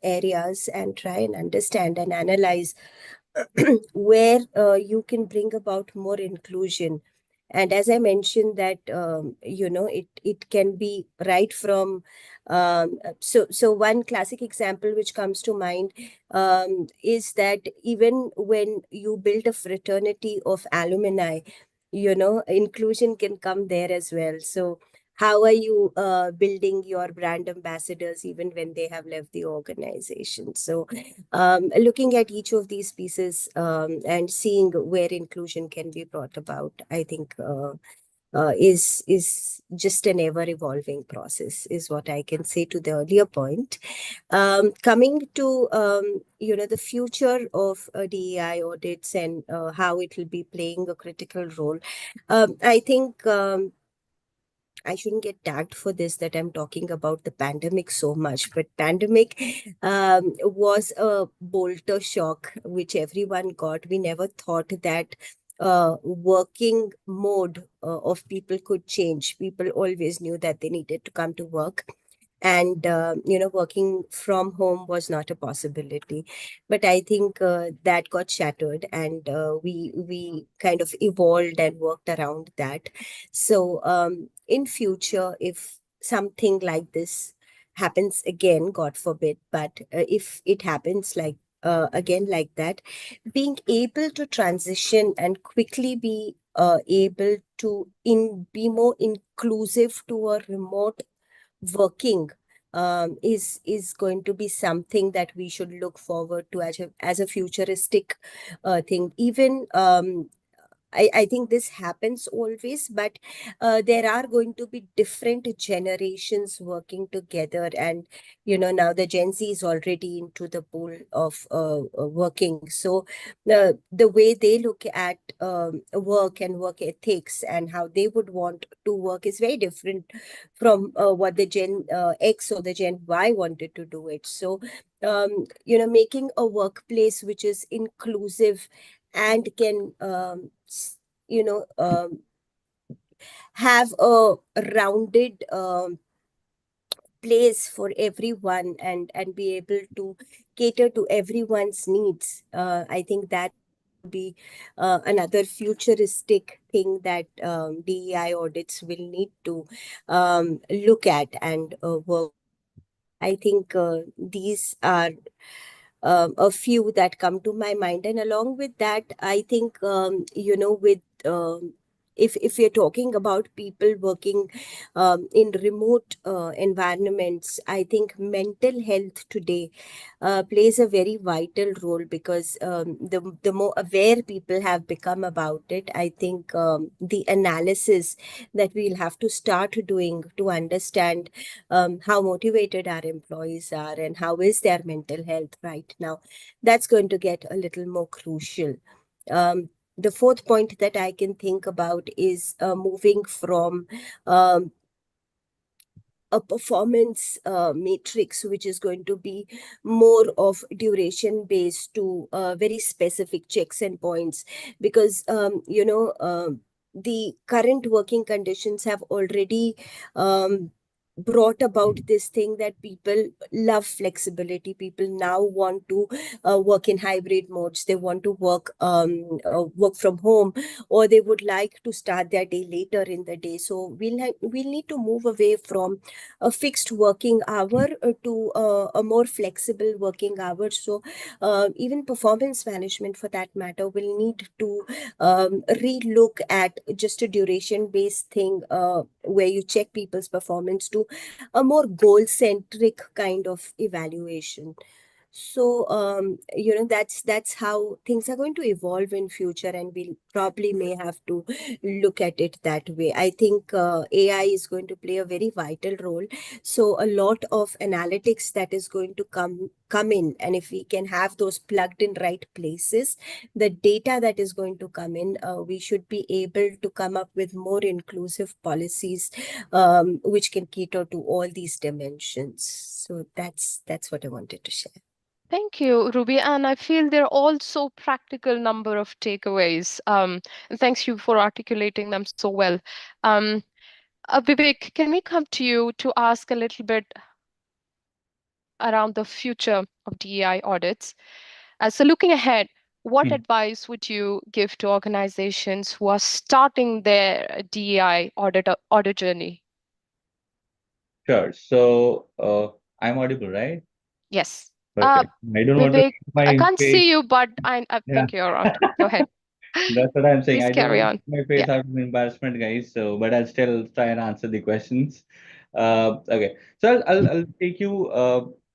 areas and try and understand and analyze where you can bring about more inclusion. And as I mentioned that it can be right from so one classic example which comes to mind is that even when you build a fraternity of alumni, inclusion can come there as well. So how are you building your brand ambassadors even when they have left the organization? So looking at each of these pieces and seeing where inclusion can be brought about, I think is just an ever evolving process, is what I can say to the earlier point. Coming to the future of DEI audits and how it will be playing a critical role, I think. I shouldn't get tagged for this that I'm talking about the pandemic so much, but pandemic was a bolter shock which everyone got. We never thought that working mode of people could change. People always knew that they needed to come to work, and working from home was not a possibility. But I think that got shattered, and we kind of evolved and worked around that. So in future, if something like this happens again, God forbid, but if it happens again like that, being able to transition and quickly be able to be more inclusive to a remote working is going to be something that we should look forward to as a futuristic thing. Even I think this happens always, but there are going to be different generations working together. And, now the Gen Z is already into the pool of working. So the way they look at work and work ethics and how they would want to work is very different from what the Gen X or the Gen Y wanted to do it. So, making a workplace which is inclusive and can you know have a rounded place for everyone, and be able to cater to everyone's needs. I think that would be another futuristic thing that DEI audits will need to look at and work on. I think these are a few that come to my mind. And along with that, I think, with if you're talking about people working in remote environments, I think mental health today plays a very vital role, because the more aware people have become about it, I think the analysis that we'll have to start doing to understand how motivated our employees are and how is their mental health right now, that's going to get a little more crucial. The fourth point that I can think about is moving from um, a performance matrix, which is going to be more of duration based, to very specific checks and points, because the current working conditions have already brought about this thing that people love flexibility. People now want to work in hybrid modes. They want to work from home, or they would like to start their day later in the day. So we'll need to move away from a fixed working hour to a more flexible working hour. So even performance management, for that matter, will need to relook at just a duration based thing, where you check people's performance, to a more goal centric kind of evaluation. So that's how things are going to evolve in future, and we'll probably may have to look at it that way. I think AI is going to play a very vital role. So a lot of analytics that is going to come in, and if we can have those plugged in right places, the data that is going to come in, we should be able to come up with more inclusive policies, which can cater to all these dimensions. So that's what I wanted to share. Thank you, Ruby. And I feel there are also practical number of takeaways. And thanks you for articulating them so well. Um, Vivek, can we come to you to ask a little bit around the future of DEI audits? So looking ahead, what Hmm. advice would you give to organizations who are starting their DEI audit journey? Sure. So I'm audible, right? Yes. Perfect. I don't want to Vivek, leave I my can't face. see you, but I Yeah. think you're around. Go ahead. That's what I'm saying. Please I don't carry want to on. keep my Yeah. face out of embarrassment, guys. So, but I'll still try and answer the questions. Okay. So I'll take you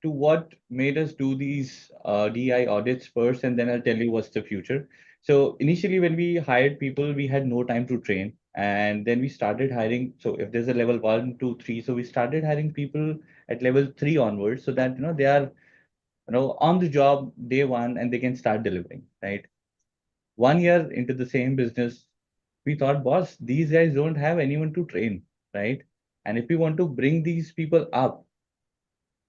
to what made us do these DI audits first, and then I'll tell you what's the future. So initially, when we hired people, we had no time to train, and then we started hiring. So if there's a level 1, 2, 3, so we started hiring people at level 3 onwards, so that they are on the job day one and they can start delivering, right? 1 year into the same business, we thought, boss, these guys don't have anyone to train, right? And if we want to bring these people up,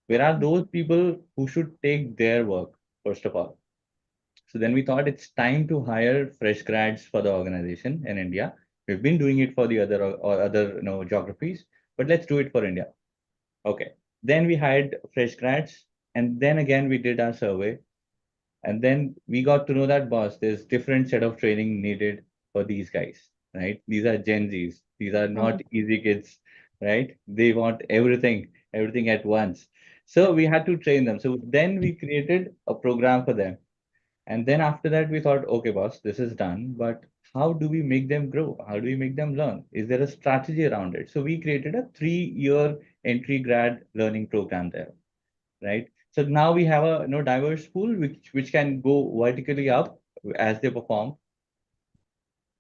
where are those people who should take their work, first of all? So then we thought it's time to hire fresh grads for the organization in India. We've been doing it for the other geographies, but let's do it for India. Okay. Then we hired fresh grads, and then again we did our survey. And then we got to know that, boss, there's different set of training needed for these guys, right? These are Gen Zs. These are not easy kids, right? They want everything at once. So we had to train them. So then we created a program for them. And then after that, we thought, okay, boss, this is done, but how do we make them grow? How do we make them learn? Is there a strategy around it? So we created a 3 year entry grad learning program there, right? So now we have a diverse pool which can go vertically up as they perform.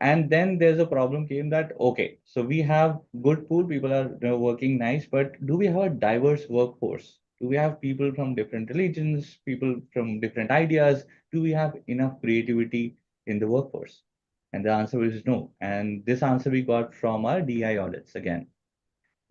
And then there's a problem came that, okay, so we have good pool, people are working nice, but do we have a diverse workforce? Do we have people from different religions, people from different ideas? Do we have enough creativity in the workforce? And the answer is no. And this answer we got from our DI audits again,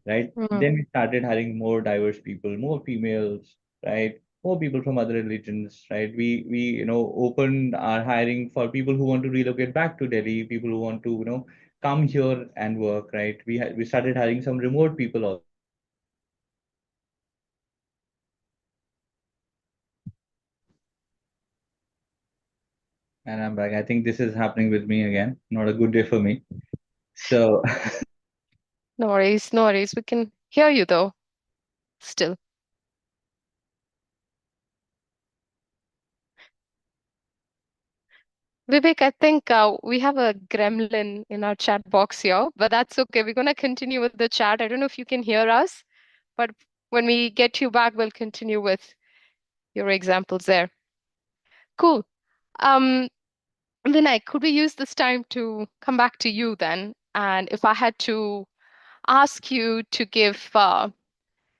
right? Mm. Then we started hiring more diverse people, more females, right? More people from other religions, right? We opened our hiring for people who want to relocate back to Delhi, people who want to come here and work, right? We started hiring some remote people also. And I'm back. I think this is happening with me again. Not a good day for me. So No worries, no worries. We can hear you though, still. Vivek, I think we have a gremlin in our chat box here, but that's okay. We're going to continue with the chat. I don't know if you can hear us, but when we get you back, we'll continue with your examples there. Cool. Um, Vinay, could we use this time to come back to you then? And if I had to ask you to give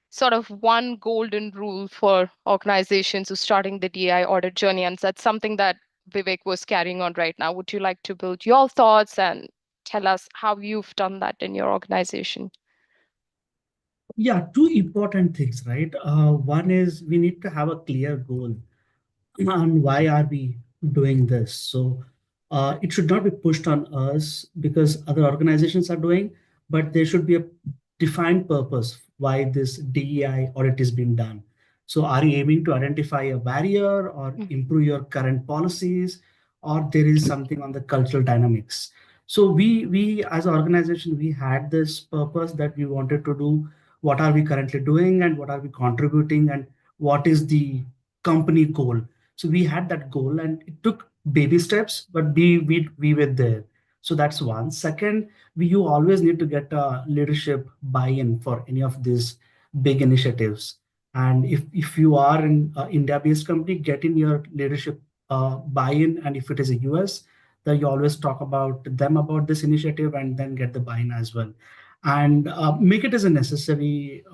sort of one golden rule for organizations who are starting the DI audit journey, and that's something that Vivek was carrying on right now. Would you like to build your thoughts and tell us how you've done that in your organization? Yeah, two important things, right? One is we need to have a clear goal on why are we doing this. So it should not be pushed on us because other organizations are doing, but there should be a defined purpose why this DEI audit is being done. So are you aiming to identify a barrier or Mm. improve your current policies, or there is something on the cultural dynamics? So we as an organization, we had this purpose that we wanted to do what are we currently doing and what are we contributing and what is the company goal. So we had that goal and it took baby steps, but we were there. So that's one. Second, you always need to get leadership buy-in for any of these big initiatives. And if you are in India-based company, get in your leadership buy-in. And if it is a US, then you always talk about them about this initiative and then get the buy-in as well. And make it as a necessary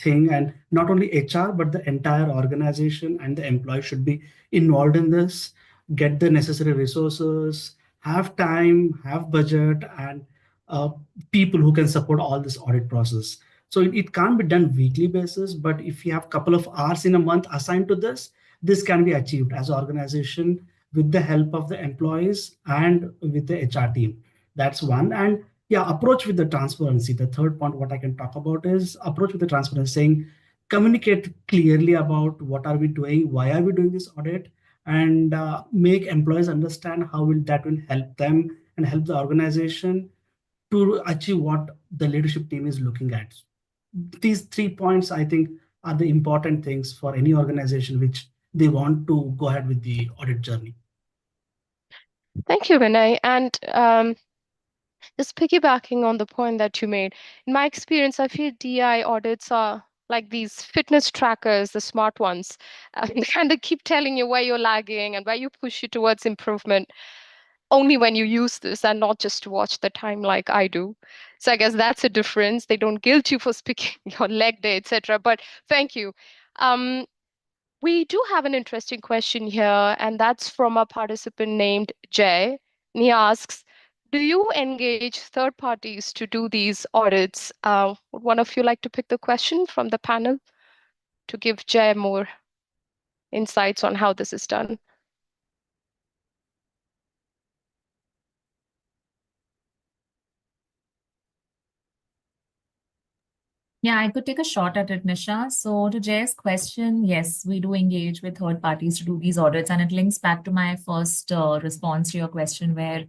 thing. And not only HR, but the entire organization and the employee should be involved in this, get the necessary resources, have time, have budget, and uh, people who can support all this audit process. So it can't be done weekly basis, but if you have a couple of hours in a month assigned to this can be achieved as an organization with the help of the employees and with the HR team. That's one. And yeah, approach with the transparency. The third point, what I can talk about is approach with the transparency, saying communicate clearly about what are we doing, why are we doing this audit, and make employees understand how will that will help them and help the organization to achieve what the leadership team is looking at. These 3 points, I think, are the important things for any organization which they want to go ahead with the audit journey. Thank you, Vinay. And just piggybacking on the point that you made, in my experience, I feel DI audits are like these fitness trackers, the smart ones. They kind of keep telling you where you're lagging and where you push you towards improvement only when you use this and not just to watch the time like I do. So I guess that's a difference. They don't guilt you for speaking your leg day, etc. But thank you. Um, we do have an interesting question here, and that's from a participant named Jay. And he asks, do you engage third parties to do these audits? Would one of you like to pick the question from the panel to give Jay more insights on how this is done? Yeah, I could take a shot at it, Nisha. So to Jay's question, yes, we do engage with third parties to do these audits, and it links back to my first response to your question, where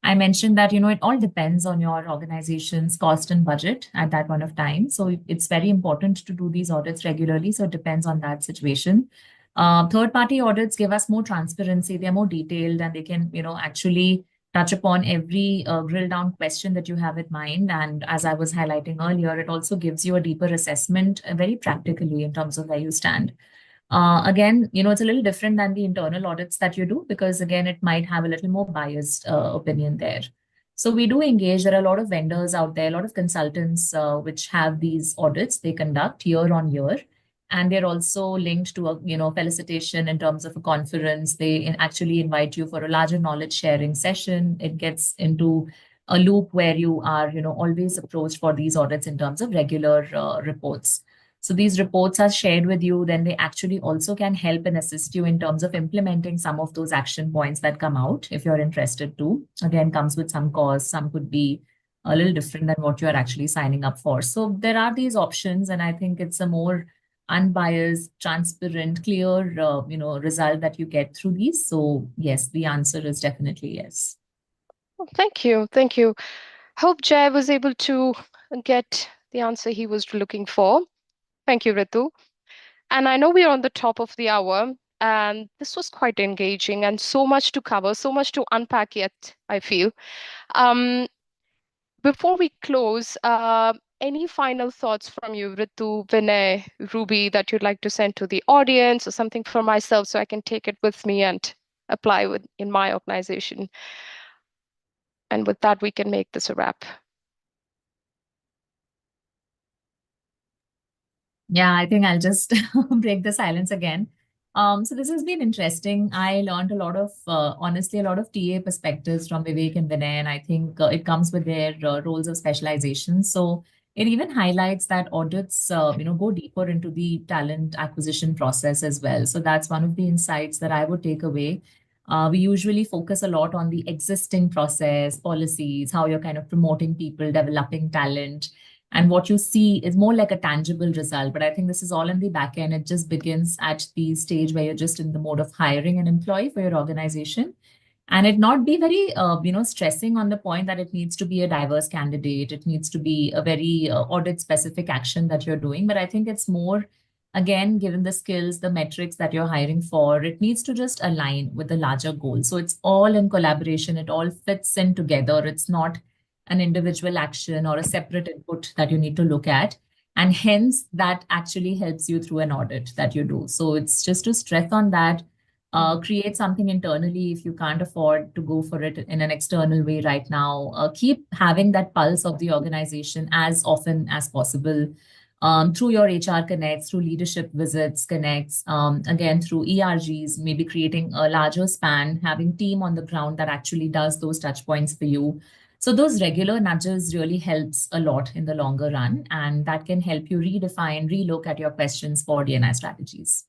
I mentioned that, it all depends on your organization's cost and budget at that point of time. So it's very important to do these audits regularly. So it depends on that situation. Third-party audits give us more transparency. They're more detailed and they can, actually touch upon every drill down question that you have in mind. And as I was highlighting earlier, it also gives you a deeper assessment very practically in terms of where you stand. Again, it's a little different than the internal audits that you do because, again, it might have a little more biased opinion there. So we do engage. There are a lot of vendors out there, a lot of consultants which have these audits they conduct year on year, and they're also linked to a felicitation in terms of a conference. They actually invite you for a larger knowledge sharing session. It gets into a loop where you are always approached for these audits in terms of regular reports. So these reports are shared with you, then they actually also can help and assist you in terms of implementing some of those action points that come out if you're interested to. Again, comes with some cost, some could be a little different than what you're actually signing up for. So there are these options, and I think it's a more unbiased, transparent, clear, result that you get through these. So yes, the answer is definitely yes. Well, thank you. Thank you. Hope Jay was able to get the answer he was looking for. Thank you, Ritu. And I know we are on the top of the hour, and this was quite engaging and so much to cover, so much to unpack yet, I feel. Um, Before we close, any final thoughts from you, Ritu, Vinay, Ruby, that you'd like to send to the audience or something for myself so I can take it with me and apply in my organization? And with that, we can make this a wrap. Yeah, I think I'll just break the silence again. So this has been interesting. I learned a lot of, honestly, a lot of TA perspectives from Vivek and Vinay, and I think it comes with their roles of specialization. So it even highlights that audits, go deeper into the talent acquisition process as well. So that's one of the insights that I would take away. We usually focus a lot on the existing process, policies, how you're kind of promoting people, developing talent, and what you see is more like a tangible result. But I think this is all in the back end. It just begins at the stage where you're just in the mode of hiring an employee for your organization. And it not be very, stressing on the point that it needs to be a diverse candidate. It needs to be a very audit specific action that you're doing. But I think it's more, again, given the skills, the metrics that you're hiring for, it needs to just align with the larger goal. So it's all in collaboration. It all fits in together. It's not an individual action or a separate input that you need to look at. And hence, that actually helps you through an audit that you do. So it's just to stress on that, create something internally if you can't afford to go for it in an external way right now. Keep having that pulse of the organization as often as possible. Through your HR connects, through leadership visits connects, again through ERGs, maybe creating a larger span, having team on the ground that actually does those touch points for you. So those regular nudges really helps a lot in the longer run, and that can help you redefine, relook at your questions for D&I strategies.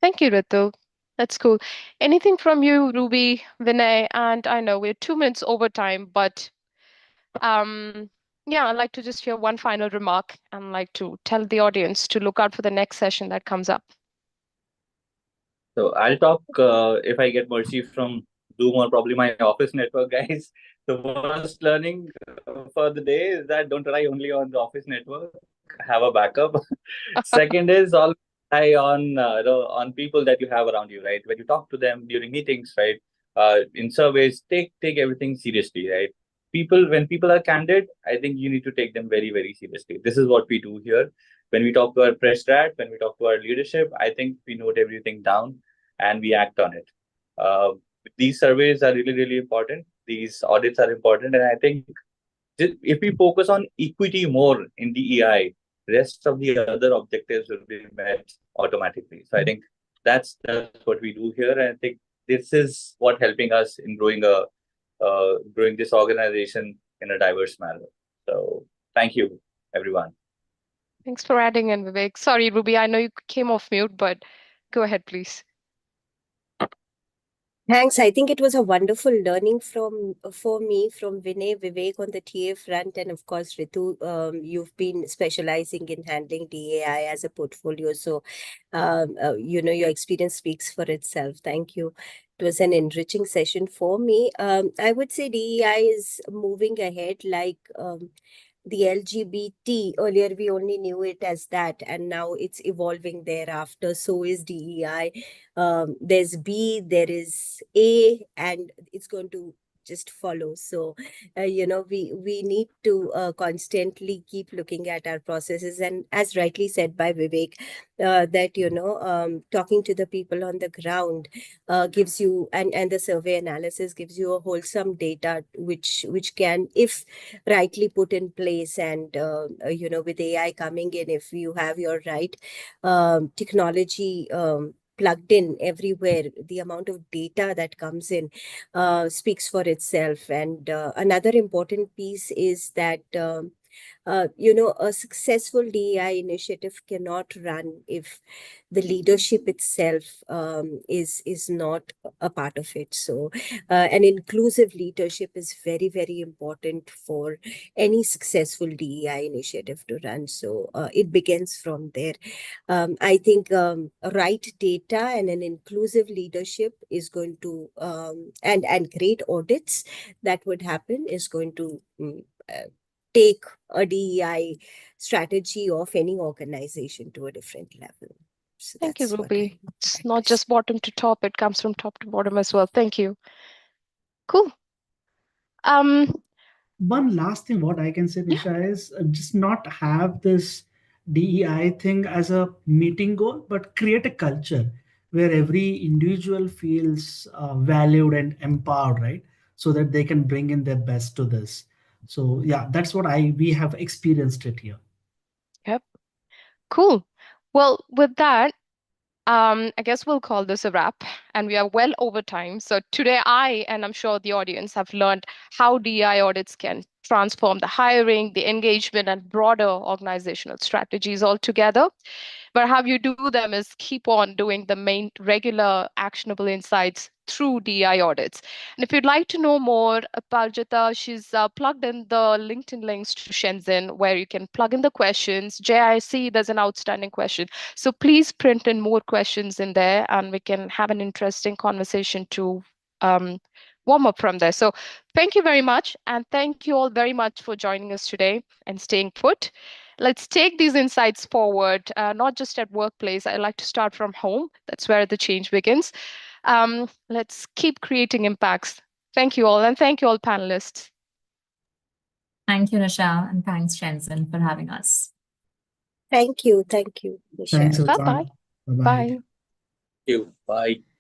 Thank you, Ritu. That's cool. Anything from you, Ruby, Vinay? And I know we're 2 minutes over time, but yeah, I'd like to just hear one final remark and like to tell the audience to look out for the next session that comes up. So I'll talk if I get mercy from Zoom or probably my office network, guys. The first learning for the day is that don't rely only on the office network. Have a backup. Second is all rely on on people that you have around you, right? When you talk to them during meetings, right? In surveys, take everything seriously, right? When people are candid, I think you need to take them very, very seriously. This is what we do here. When we talk to our press strat, when we talk to our leadership, I think we note everything down and we act on it. Uh, these surveys are really, really important. These audits are important. And I think if we focus on equity more in DEI, rest of the other objectives will be met automatically. So I think that's what we do here. And I think this is what helping us in growing this organization in a diverse manner. So thank you, everyone. Thanks for adding in, Vivek. Sorry, Ruby, I know you came off mute, but go ahead, please. Thanks. I think it was a wonderful learning for me from Vinay, Vivek on the TA front, and of course Ritu. You've been specializing in handling DAI as a portfolio, so your experience speaks for itself. Thank you. It was an enriching session for me. I would say DEI is moving ahead like the LGBT. Earlier, we only knew it as that, and now it's evolving thereafter. So is DEI. There's B, there is A, and it's going to just follow. So, we need to constantly keep looking at our processes. And as rightly said by Vivek, that, talking to the people on the ground gives you, and the survey analysis gives you a wholesome data, which can, if rightly put in place, and, with AI coming in, if you have your right technology plugged in everywhere, the amount of data that comes in speaks for itself. And another important piece is that a successful DEI initiative cannot run if the leadership itself is not a part of it. So, an inclusive leadership is very, very important for any successful DEI initiative to run. So, it begins from there. I think right data and an inclusive leadership is going to, and great audits that would happen is going to take a DEI strategy of any organization to a different level. So Thank you, that's what I Ruby. would It's like not to say. just bottom to top, it comes from top to bottom as well. Thank you. Cool. Um, One last thing, what I can say, yeah, Nisha, is just not have this DEI thing as a meeting goal, but create a culture where every individual feels valued and empowered, right? So that they can bring in their best to this. So yeah, that's what we have experienced it here. yep. Cool. Well, with that, I guess we'll call this a wrap, and we are well over time. So today, and I'm sure the audience have learned how DEI audits can transform the hiring, the engagement, and broader organizational strategies altogether. But how you do them is keep on doing the main regular actionable insights through DI audits. And if you'd like to know more, Paljita, she's plugged in the LinkedIn links to Shenzyn where you can plug in the questions. JIC, there's an outstanding question. So please print in more questions in there and we can have an interesting conversation to warm up from there. So thank you very much. And thank you all very much for joining us today and staying put. Let's take these insights forward, not just at workplace. I like to start from home. That's where the change begins. Let's keep creating impacts. Thank you all, and thank you all panelists. Thank you, Nisha, and thanks, Shenzyn, for having us. Thank you, Thanks, Nisha. Bye-bye. everyone. Bye-bye. Bye. Thank you. Bye.